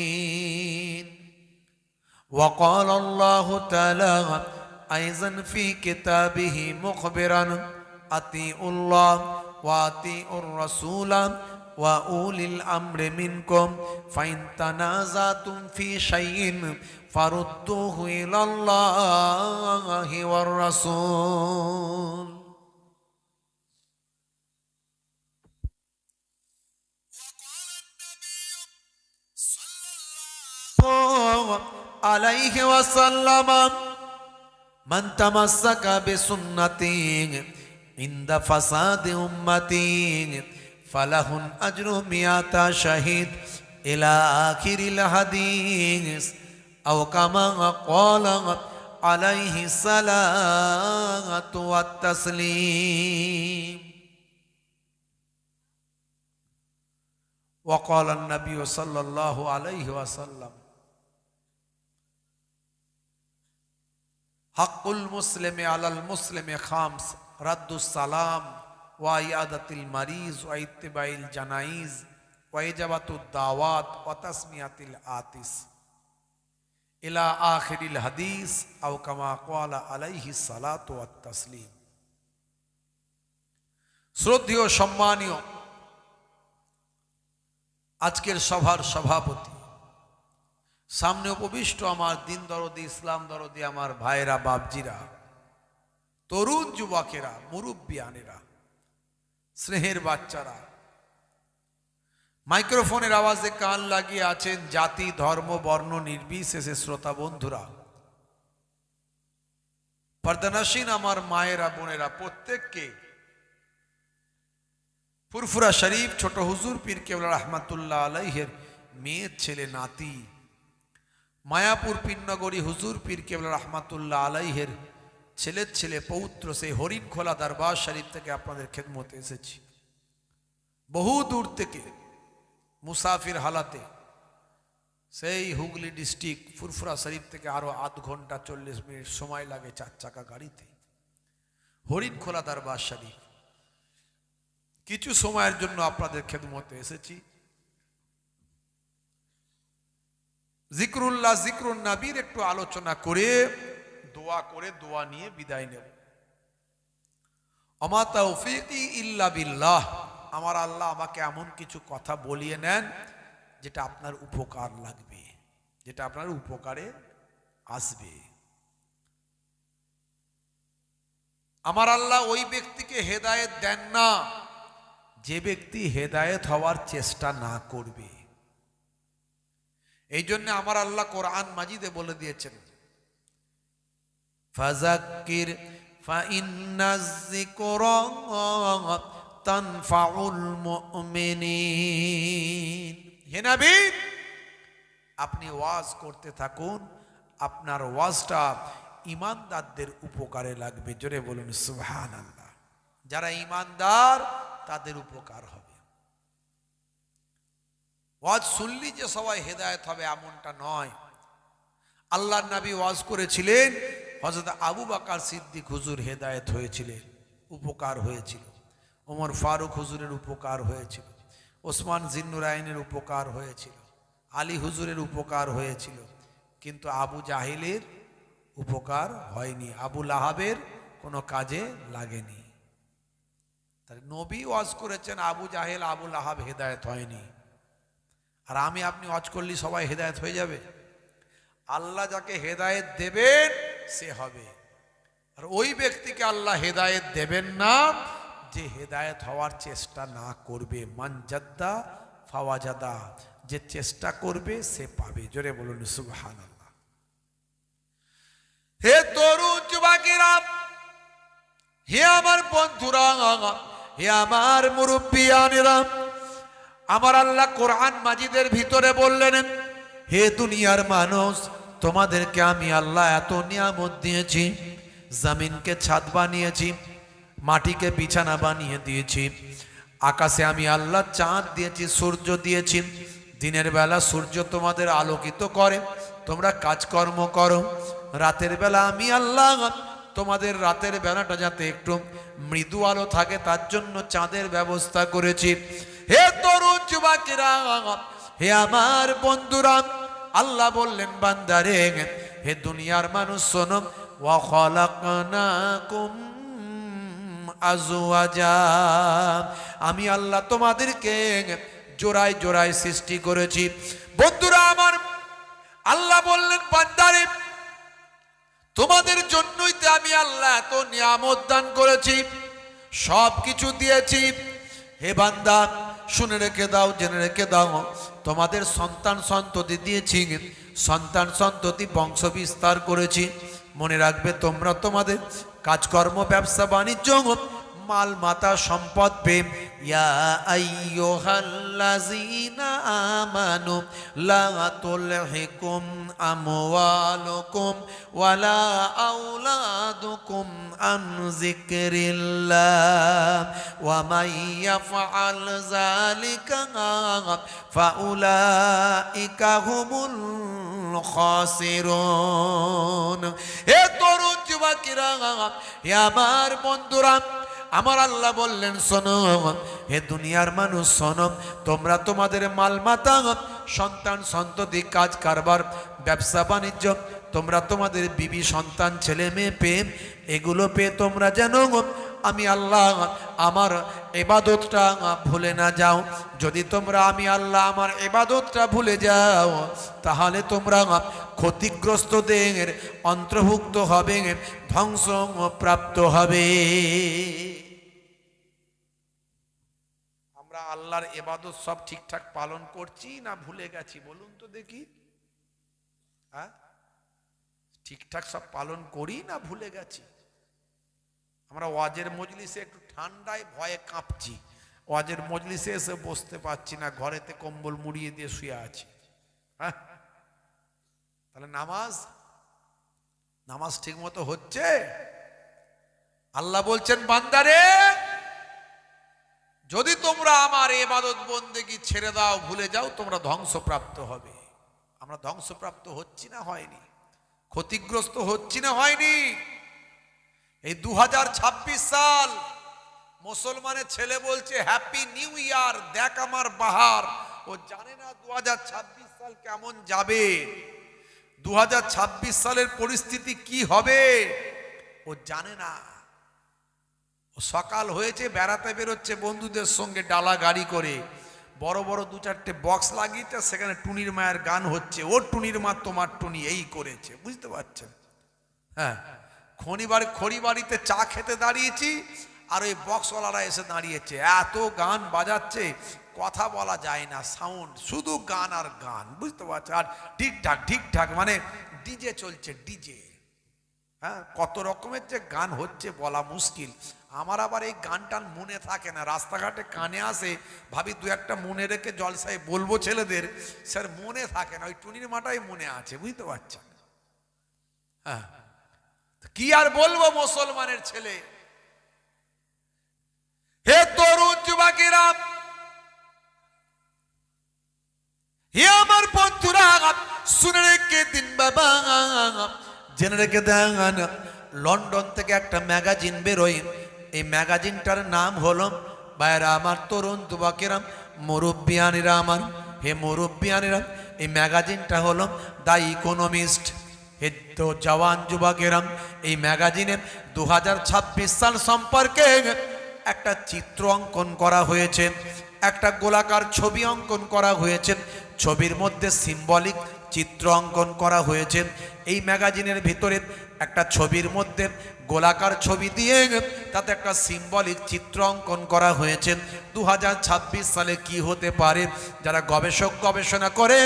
وقال الله تعالى أيضا في كتابه مخبرا أطيعوا الله وأطيعوا الرسول وأولي الأمر منكم فإن تنازعتم في شيء فردوه إلى الله والرسول عليه وسلم من تمسك بسنتي عند فساد أمتي فله أجر 100 شهيد إلى آخر الحديث أو كما قال عليه الصلاة والتسليم وقال النبي صلى الله عليه وسلم حق المسلم على المسلم خمس رد السلام وعيادة المريض واتباع الجنائز وإجابة الدعوات وتسمية العاطس إلى آخر الحديث أو كما قال عليه الصلاة والتسليم শ্রদ্ধেয় সম্মানীয় আজকের সভার সভাপতি সামনে উপবিষ্ট আমার দিন দরদি ইসলাম দরদি আমার ভাইরা বাপজিরা তরুণ যুবকেরা মুরব্বিয়ানেরা স্নেহের বাচ্চারা মাইক্রোফোনের আওয়াজে কান লাগিয়ে আছেন জাতি ধর্ম বর্ণ নির্বিশেষে শ্রোতা বন্ধুরা পর্দানশীন আমার মায়েরা বোনেরা প্রত্যেককে ফুরফুরা শরীফ ছোট হুজুর পীর কেবলা রহমাতুল্লাহ আলাইহের মেয়ের ছেলে নাতি মায়াপুর পীরনগরী হুজুর পীর কেবলা রহমাতুল্লাহ আলাইহের ছেলের ছেলে পৌত্র সেই হরিণ খোলা দরবার শরীফ থেকে আপনাদের খেদমতে এসেছি। বহু দূর থেকে মুসাফির হালাতে, সেই হুগলি ডিস্ট্রিক্ট ফুরফুরা শরীফ থেকে আরো আধ ঘন্টা 40 মিনিট সময় লাগে 4 চাকা গাড়িতে। হরিণ খোলা দরবার শরীফ কিছু সময়ের জন্য আপনাদের খেদমতে এসেছি। জিক্রুল্লাহ জিক্রুন নবীর একটু আলোচনা করে দোয়া নিয়ে বিদায় নেব। আমা তাওফীকি ইল্লা বিল্লাহ। আমার আল্লাহ আমাকে এমন কিছু কথা বলিয়ে নেন যেটা আপনার উপকার লাগবে, যেটা আপনার উপকারে আসবে। আমার আল্লাহ ওই ব্যক্তিকে হেদায়েত দেন না যে ব্যক্তি হেদায়েত হওয়ার চেষ্টা না করবে। এই জন্য আমার আল্লাহ কোরআন মাজিদে বলে দিয়েছেন, ফাযাক্কির ফাইন্নাজ যিকরা তানফাউল মুমিনিন। হে নবী, আপনি ওয়াজ করতে থাকুন, আপনার ওয়াজটা ঈমানদারদের উপকারে লাগবে। জোরে বলুন সুবহানাল্লাহ। যারা ঈমানদার তাদের উপকার হবে। ওয়াজ শুনলি যে সবাই হেদায়েত হবে এমনটা নয়। আল্লাহর নবী ওয়াজ করেছিলেন, হযরত আবু বকর সিদ্দিক হুজুর হেদায়েত হয়েছিলেন, উপকার হয়েছিল। ওমর ফারুক হুজুরের উপকার হয়েছিল, ওসমান জিন্নুরাইনের উপকার হয়েছিল, আলী হুজুরের উপকার হয়েছিল, কিন্তু আবু জাহিলের উপকার হয়নি, আবু লাহাবের কোনো কাজে লাগেনি। তাহলে নবী ওয়াজ করেছেন, আবু জাহেল আবু লাহাব হেদায়েত হয়নি। আর আমি আপনি ওয়াজ করলে সবাই হেদায়েত হয়ে যাবে? আল্লাহ যাকে হেদায়েত দেবেন সে হবে, আর ওই ব্যক্তিকে আল্লাহ হেদায়েত দেবেন না যে হেদায়েত হওয়ার চেষ্টা না করবে। মান জাদ্দা ফাওয়াজাদা, যে চেষ্টা করবে সে পাবে। জোরে বলুন সুবহানাল্লাহ। হে তরুণ যুবকেরা, হে আমার বন্ধুরা, হে আমার মুরব্বিয়ানেরা, আমার আল্লাহ কোরআন মাজিদের ভিতরে বললেন, হে দুনিয়ার মানুষ, তোমাদেরকে আমি আল্লাহ এত নিয়ামত দিয়েছি। জমিনকে ছাদ বানিয়েছি, মাটিকে বিছানা বানিয়ে দিয়েছি, আকাশে আমি আল্লাহ চাঁদ দিয়েছি, সূর্য দিয়েছি। দিনের বেলা সূর্য তোমাদের আলোকিত করে, তোমরা কাজকর্ম করো। রাতের বেলা আমি আল্লাহ তোমাদের রাতের বেলাটা যাতে একটু মৃদু আলো থাকে তার জন্য চাঁদের ব্যবস্থা করেছি। হে তরুণ যুবকেরা, হে আমার বন্ধুরা, আল্লাহ বললেন বান্দারে, হে দুনিয়ার মানুষ শোনো, ওয়া খালাকনাকুম আজওয়াজা, আমি আল্লাহ তোমাদেরকে জোড়ায় জোড়ায় সৃষ্টি করেছি। বন্ধুরা আমার, আল্লাহ বললেন বান্দারে, তোমাদের জন্যই তো আমি আল্লাহ এত নিয়ামত দান করেছি, সব কিছু দিয়েছি। হে বান্দা, শুনে রেখে দাও, জেনে রেখে দাও, তোমাদের সন্তান সন্ততি দিয়েছি, সন্তান সন্ততি বংশ বিস্তার করেছি। মনে রাখবে, তোমরা তোমাদের কাজকর্ম, ব্যবসা বাণিজ্য, মাল মাতা, সম্পদ পেয়ে, ইয়া আইয়ুহাল্লাযীনা আমানু লা তুলহিকুম আমওয়ালুকুম ওয়ালা আওলাদুকুম আন যিকরিল্লাহ ওয়া মান ইয়াফআল যালিকা ফাউলাইকা হুমুল খাসিরুন। হে তরুণ যুবকেরা, হে আমার বন্ধুরা, আমার আল্লাহ বললেন শোনো, হে দুনিয়ার মানুষ শোনো, তোমরা তোমাদের মালমাতা, সন্তান সন্ততি, কাজ কারবার, ব্যবসা বাণিজ্য, তোমরা তোমাদের বিবি সন্তান, ছেলে মেয়ে পেয়ে, এগুলো পেয়ে তোমরা যেন আমি আল্লাহ আমার ইবাদতটা ভুলে না যাও। যদি তোমরা আমি আল্লাহ আমার ইবাদতটা ভুলে যাও, তাহলে তোমরা ক্ষতিগ্রস্তদের অন্তর্ভুক্ত হবে, ধ্বংস প্রাপ্ত হবে। আমরা আল্লাহর ইবাদত সব ঠিকঠাক পালন করছি না ভুলে গেছি? বলুন তো দেখি। হ্যাঁ, ঠিকঠাক সব পালন করি না ভুলে গেছি? আমরা ওয়াজের মজলিসে একটু ঠান্ডায় ভয়ে কাঁপছি, ওয়াজের মজলিসে এসে বসতে পারছি না, ঘরেতে কম্বল মুড়িয়ে দিয়ে শুয়ে আছি। হ্যাঁ, তাহলে নামাজ ঠিক মতো হচ্ছে? আল্লাহ বলছেন বান্দারে, যদি তোমরা আমার ইবাদত বন্দেগী ছেড়ে দাও, ভুলে যাও, তোমরা ধ্বংসপ্রাপ্ত হবে। আমরা ধ্বংসপ্রাপ্ত হচ্ছি না হয়নি? ক্ষতিগ্রস্ত হচ্ছি না হয়নি? এই 2026 সাল মুসলমানের ছেলে বলছে হ্যাপি নিউ ইয়ার, দেখ আমার বাহার। ও জানে না 2026 সাল কেমন যাবে, 2026 সালের পরিস্থিতি কি হবে, ও জানে না। ও সকাল হয়েছে, বেড়াতে বেরোচ্ছে বন্ধুদের সঙ্গে ডালা গাড়ি করে, বড় বড় 2-4টে বক্স লাগিয়েছে, সেখানে টুনির মায়ের গান হচ্ছে, ও টুনির মা তোমার টুনি এই করেছে, বুঝতে পারছেন? হ্যাঁ, খড়িবাড়িতে চা খেতে দাঁড়িয়েছি, আর ওই বক্সওয়ালারা এসে দাঁড়িয়েছে, এত গান বাজাচ্ছে, কথা বলা যায় না, সাউন্ড শুধু গান আর গান, বুঝতে পারছেন? আর ঠিকঠাক ঠিকঠাক মানে ডিজে চলছে, ডিজে। হ্যাঁ, কত রকমের যে গান হচ্ছে বলা মুশকিল। আমার আবার এই গান টান মনে থাকে না, রাস্তাঘাটে কানে আসে, ভাবি 2-1টা মনে রেখে জলসায় বলবো ছেলেদের, স্যার মনে থাকে না, ওই টুনির মাটাই মনে আছে, বুঝতে পারছেন? হ্যাঁ, কি আর বলবো মুসলমানের ছেলে। হে তরুণ যুবকেরা, হে আমার বন্ধুরা, শুনে রেখে দিন বাবা, জেনে রেখে দেন, লন্ডন থেকে একটা ম্যাগাজিন বেরোয়, এই ম্যাগাজিনটার নাম হলো, বাইরা আমার তরুণ যুবকেরা, মুরব্বিয়ানিরা আমার, হে মুরব্বিয়ানিরা, এই ম্যাগাজিনটা হলো দ্য ইকোনমিস্ট। হে তো জওয়ান যুবকেরা, এই ম্যাগাজিনে 2026 সাল সম্পর্কে একটা চিত্র অঙ্কন করা হয়েছে, একটা গোলাকার ছবি অঙ্কন করা হয়েছে, ছবির মধ্যে সিম্বলিক চিত্র অঙ্কন করা হয়েছে। এই ম্যাগাজিনের ভিতরে একটা ছবির মধ্যে গোলাকার ছবি দিয়ে তাতে একটা সিম্বলিক চিত্র অঙ্কন করা হয়েছে। 2026 সালে কি হতে পারে, যারা গবেষক গবেষণা করে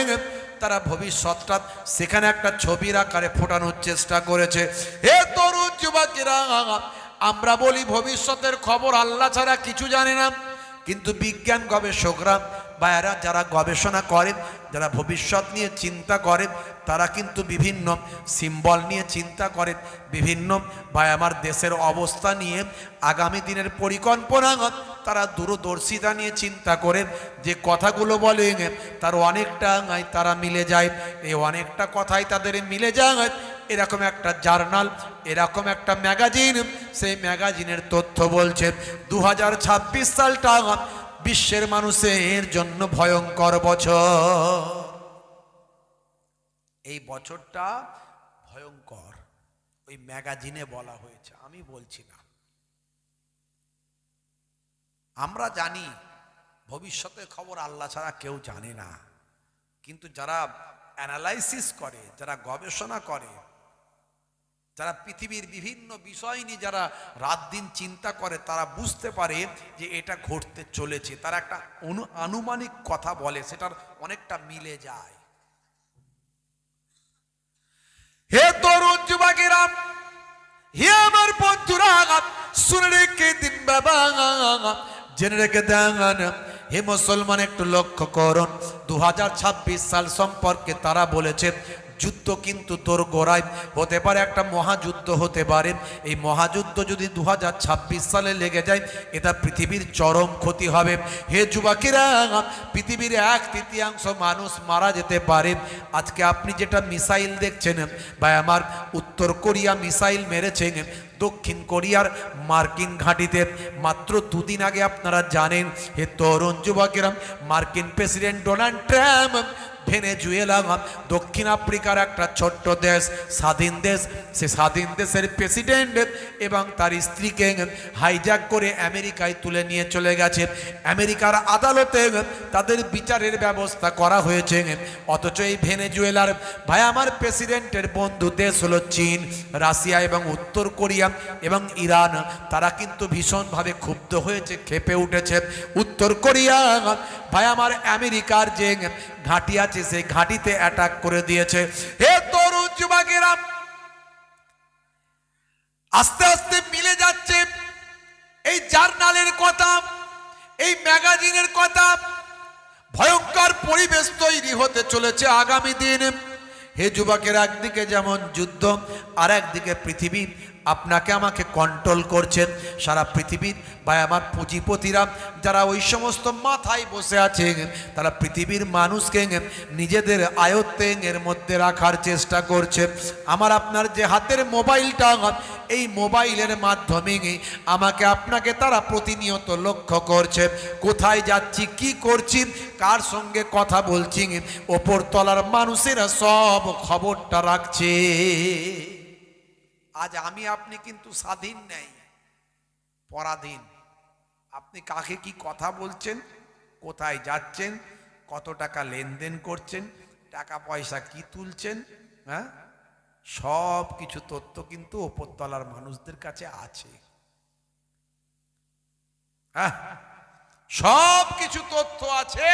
তারা ভবিষ্যৎটা সেখানে একটা ছবির আকারে ফোটানোর চেষ্টা করেছে। হে তরুণ যুবকেরা, আমরা বলি ভবিষ্যতের খবর আল্লাহ ছাড়া কিছু জানে না, কিন্তু বিজ্ঞান গবেষকরা বা এরা যারা গবেষণা করেন, যারা ভবিষ্যৎ নিয়ে চিন্তা করেন, তারা কিন্তু বিভিন্ন সিম্বল নিয়ে চিন্তা করেন, বিভিন্ন বা আমার দেশের অবস্থা নিয়ে, আগামী দিনের পরিকল্পনা, তারা দূরদর্শিতা নিয়ে চিন্তা করেন। যে কথাগুলো বলেন তার অনেকটা তারা মিলে যায়, এই অনেকটা কথাই তাদের মিলে যায়। এরকম একটা জার্নাল, এরকম একটা ম্যাগাজিন, সেই ম্যাগাজিনের তথ্য বলছে 2026 সালটা বিশ্বের মানুষের জন্য ভয়ঙ্কর বছর। এই বছরটা ভয়ঙ্কর, ওই ম্যাগাজিনে বলা হয়েছে, আমি বলছি না। আমরা জানি ভবিষ্যতের খবর আল্লাহ ছাড়া কেউ জানে না, কিন্তু যারা অ্যানালাইসিস করে, যারা গবেষণা করে, যারা পৃথিবীর বিভিন্ন বিষয় নিয়ে যারা রাত দিন চিন্তা করে, তারা বুঝতে পারে যে এটা ঘটতে চলেছে। তারা একটা আনুমানিক কথা বলে, সেটার অনেকটা মিলে যায়। হে তরুণ যুবকেরা, হে আমার বন্ধুরা, শুনে রেখে দিন বাবা, জেনে রেখে দেন। হে মুসলমান, একটু লক্ষ্য করুন, 2026 সাল সম্পর্কে তারা বলেছে যুদ্ধ কিন্তু তোর গোড়ায় হতে পারে, একটা মহাযুদ্ধ হতে পারে। এই মহাযুদ্ধ যদি 2026 সালে লেগে যায়, এটা পৃথিবীর চরম ক্ষতি হবে। হে যুবকেরা, পৃথিবীর 1/3 মানুষ মারা যেতে পারে। আজকে আপনি যেটা মিসাইল দেখছেন, ভাই আমার, উত্তর কোরিয়া মিসাইল মেরেছে দক্ষিণ কোরিয়ার মার্কিন ঘাঁটিতে। মাত্র 2 দিন আগে আপনারা জানেন, হে তরুণ যুবকেরা, মার্কিন প্রেসিডেন্ট ডোনাল্ড ট্রাম্প ভেনেজুয়েলা, দক্ষিণ আফ্রিকার একটা ছোট্ট দেশ, স্বাধীন দেশ, সে স্বাধীন দেশের প্রেসিডেন্ট এবং তার স্ত্রীকে হাইজ্যাক করে আমেরিকায় তুলে নিয়ে চলে গেছে। আমেরিকার আদালতে তাদের বিচারের ব্যবস্থা করা হয়েছে। অথচ এই ভেনেজুয়েলার, ভাই আমার, প্রেসিডেন্টের বন্ধু দেশ হলো চীন, রাশিয়া এবং উত্তর কোরিয়া এবং ইরান। তারা কিন্তু ভীষণভাবে ক্ষুব্ধ হয়েছে, ক্ষেপে উঠেছে। উত্তর কোরিয়া, ভাই আমার, আমেরিকার যে ঘাঁটি আছে সেই ঘাঁটিতে অ্যাটাক করে দিয়েছে। হে তরুণ যুবকেরা, আস্তে আস্তে মিলে যাচ্ছে এই জার্নালের কথা, এই ম্যাগাজিনের কথা। ভয়ঙ্কর পরিবেশ তৈরি হতে চলেছে আগামী দিনে। হে যুবকের, একদিকে যেমন যুদ্ধ, আর একদিকে পৃথিবী আপনাকে আমাকে কন্ট্রোল করছেন। সারা পৃথিবীর বা আমার পুঁজিপতিরা যারা ওই সমস্ত মাথায় বসে আছে, তারা পৃথিবীর মানুষকে নিজেদের আয়ত্তের মধ্যে রাখার চেষ্টা করছে। আমার আপনার যে হাতের মোবাইলটা, এই মোবাইলের মাধ্যমে আমাকে আপনাকে তারা প্রতিনিয়ত লক্ষ্য করছে। কোথায় যাচ্ছি, কি করছি, কার সঙ্গে কথা বলছি, ওপর তলার মানুষেরা সব খবরটা রাখছে। আজ আমি আপনি কিন্তু স্বাধীন নেই, পরাধীন। আপনি কাকে কি কথা বলছেন, কোথায় যাচ্ছেন, কত টাকা লেনদেন করছেন, টাকা পয়সা কি তুলছেন, হ্যাঁ, সব কিছু তথ্য কিন্তু ওপরতলার মানুষদের কাছে আছে। হ্যাঁ, সব কিছু তথ্য আছে।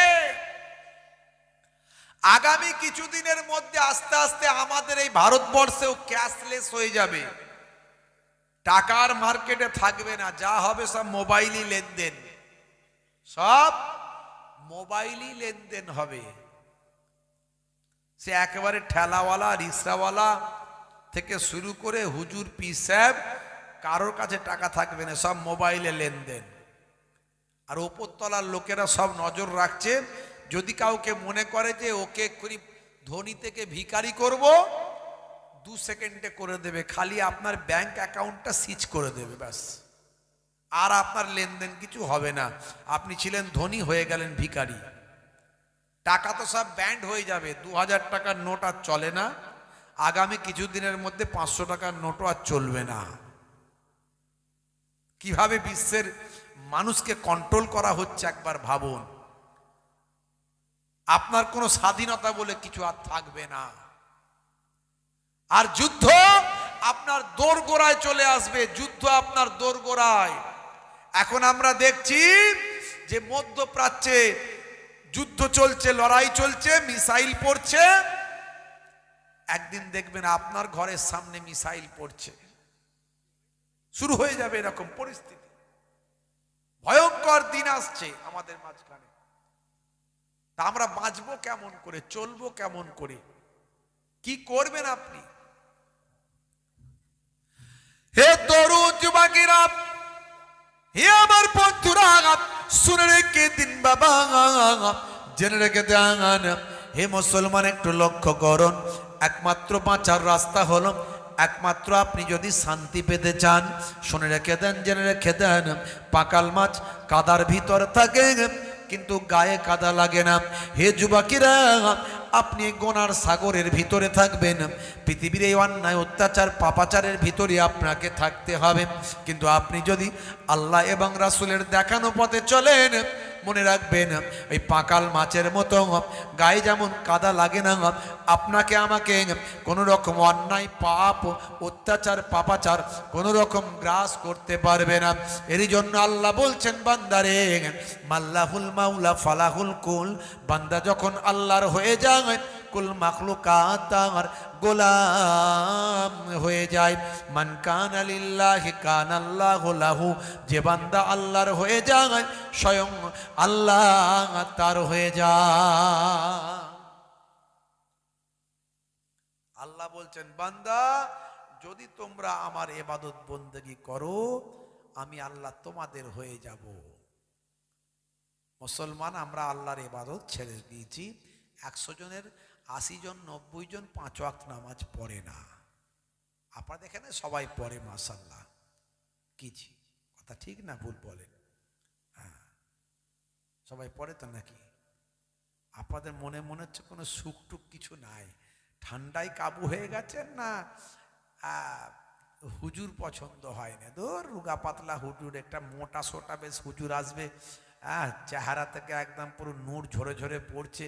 আগামী কিছুদিনের মধ্যে আস্তে আস্তে আমাদের এই ভারতবর্ষেও ক্যাশলেস হয়ে যাবে। টাকার মার্কেটে থাকবে না, যা হবে সব মোবাইলই লেনদেন, সব মোবাইলই লেনদেন হবে। সে একেবারে ঠেলাওয়ালা, রিক্সাওয়ালা থেকে শুরু করে হুজুর, পীর সাহেব, কারোর কাছে টাকা থাকবে না, সব মোবাইলে লেনদেন। আর ওপরতলার লোকেরা সব নজর রাখছে, যদি কাউকে মনে করে যে ওকে ধনী থেকে ভিখারি করব, 2 সেকেন্ডে করে দেবে। খালি আপনার ব্যাংক অ্যাকাউন্টটা সিজ করে দেবে, ব্যাস। আর আপনার লেনদেন কিছু হবে না। আপনি ছিলেন ধনী, হয়ে গেলেন ভিখারি। টাকা তো সব ব্যান্ড হয়ে যাবে। 2000 টাকার নোট আর চলে না। আগামী কিছুদিনের মধ্যে 500 টাকার নোটও আর চলবে না। কিভাবে বিশ্বের মানুষকে কন্ট্রোল করা হচ্ছে একবার ভাবুন। আপনার কোনো স্বাধীনতা বলে কিছু আর থাকবে না। আর যুদ্ধ আপনার দোরগোড়ায় চলে আসবে, যুদ্ধ আপনার দোরগোড়ায়। এখন আমরা দেখছি যে মধ্যপ্রাচ্যে যুদ্ধ চলছে, লড়াই চলছে, মিসাইল পড়ছে। একদিন দেখবেন আপনার ঘরের সামনে মিসাইল পড়ছে, শুরু হয়ে যাবে এরকম পরিস্থিতি। ভয়ঙ্কর দিন আসছে আমাদের মাঝখানে। তা আমরা বাঁচবো কেমন করে, চলবো কেমন করে, কি করবেন আপনি? হে তরুণ যুবকেরা, হে আমার বন্ধুরা, শুনে রেখে দিন বাবা, জেনে রেখে দেন। হে মুসলমান, একটু লক্ষ্য করুন। একমাত্র বাঁচার রাস্তা হলো, একমাত্র আপনি যদি শান্তি পেতে চান, শুনে রেখে দেন, জেনে রেখে দেন। পাকাল মাছ কাদার ভিতর থাকে, কিন্তু গায়ে কাদা লাগে না। হে যুবকেরা, আপনি গোনার সাগরের ভিতরে থাকবেন। পৃথিবীর এই অন্যায়, অত্যাচার, পাপাচারের ভিতরে আপনাকে থাকতে হবে। কিন্তু আপনি যদি আল্লাহ এবং রাসূলের দেখানো পথে চলেন, মনে রাখবেন, এই পাকাল মাছের মতো গায়ে যেমন কাদা লাগে না, আপনাকে আমাকে কোনো রকম অন্যায়, পাপ, অত্যাচার, পাপাচার কোনো রকম গ্রাস করতে পারবে না। এরই জন্য আল্লাহ বলছেন, বান্দারে, মাল্লাহুল মাওলা ফালাহুল কুল। বান্দা যখন আল্লাহর হয়ে যায়, কুল মাখলুকাত তার গোলাম হয়ে যায়। মান কানা লিল্লাহি কানাল্লাহু লাহু। যে বান্দা আল্লাহর হয়ে যায়, স্বয়ং আল্লাহ তার হয়ে যায়। আল্লাহ বলছেন, বান্দা যদি তোমরা আমার ইবাদত বন্দেগী করো, আমি আল্লাহ তোমাদের হয়ে যাব। মুসলমান আমরা আল্লাহর ইবাদত ছেড়ে দিয়েছি। 100 জনের 80 জন, 90 জন 5 ওয়াক্ত নামাজ পড়ে না। আপনাদের এখানে সবাই পড়ে, মাশাআল্লাহ। কি কথা ঠিক না ভুল বলেন? হ্যাঁ, সবাই পড়ে তো নাকি? আপনাদের মনে মনে হচ্ছে কোনো সুখ টুক কিছু নাই, ঠান্ডায় কাবু হয়ে গেছেন না? হুজুর পছন্দ হয় না, ধর রুগা পাতলা হুজুর, একটা মোটা সোটা বেশ হুজুর আসবে, চেহারা থেকে একদম পুরো নূর ঝরে ঝরে পড়ছে,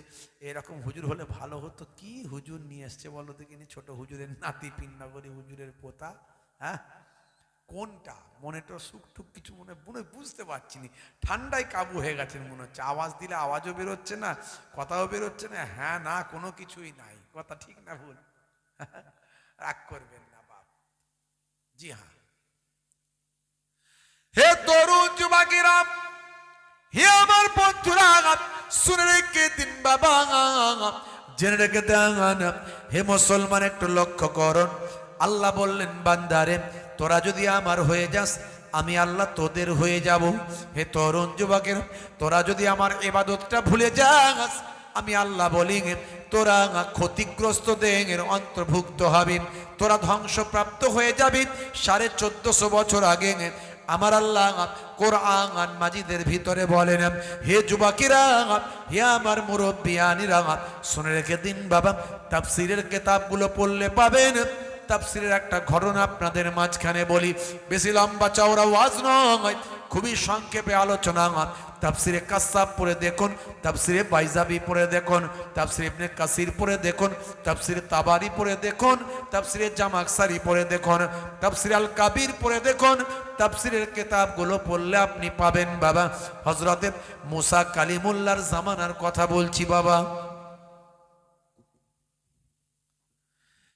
এরকম হুজুর হলে ভালো হতো। কি হুজুর নিয়ে এসছে বলো দেখিনি? ছোট হুজুরের নাতি, পিন্নাগরি হুজুরের পোতা। হ্যাঁ, কোনটা? মনে তো সুখ টুক কিছু মনে বুঝতে পারছি না। ঠান্ডায় কাবু হয়ে গেছেন মনে হচ্ছে। আওয়াজ দিলে আওয়াজও বেরোচ্ছে না, কথাও বেরোচ্ছে না, হ্যাঁ না কোনো কিছুই নাই। কথা ঠিক না ভুল? রাগ করবেন না বাপ। জি হ্যাঁ। হে তরুণ যুবকেরা, হে আমার বন্ধুরা, শুনে রেখে দিন বাবা, জেনে রেখে দেন। হে মুসলমান, একটু লক্ষ্য করুন। আল্লাহ বললেন, বান্দারে তোরা যদি আমার হয়ে যাস আমি আল্লাহ তোদের হয়ে যাব। হে তরুণ যুবকের, তোরা যদি আমার ইবাদতটা ভুলে যাস আমি আল্লাহ বলি তোরা ক্ষতিগ্রস্তদের অন্তর্ভুক্ত হবি, তোরা ধ্বংসপ্রাপ্ত হয়ে যাবি। 1450 বছর আগে আমার আল্লাহ কোরআন মাজিদের ভিতরে বলেন, হে যুবকেরা, হে আমার মুরব্বিয়ানিরা, শুনে রেখে দিন বাবা, তাফসীরের কিতাবগুলো পড়লে পাবেন। তাফসীরের একটা ঘটনা আপনাদের মাঝখানে বলি, বেশি লম্বা চওড়া ওয়াজ নয়, খুবই সংক্ষেপে আলোচনা। তাফসীরে কাসাব পড়ে দেখুন, তাফসীরে বাইজাবি পড়ে দেখুন, তাফসীরে ইবনে কাসির পড়ে দেখুন, তাফসীরে তাবারি পড়ে দেখুন, তাফসীরে জামাকসারি পড়ে দেখুন, তাফসীরে আল কাবির পড়ে দেখুন। তাফসীরের কিতাবগুলো পড়লে আপনি পাবেন বাবা হযরতে মুসা কালিমুল্লাহর জামানার কথা বলছি বাবা।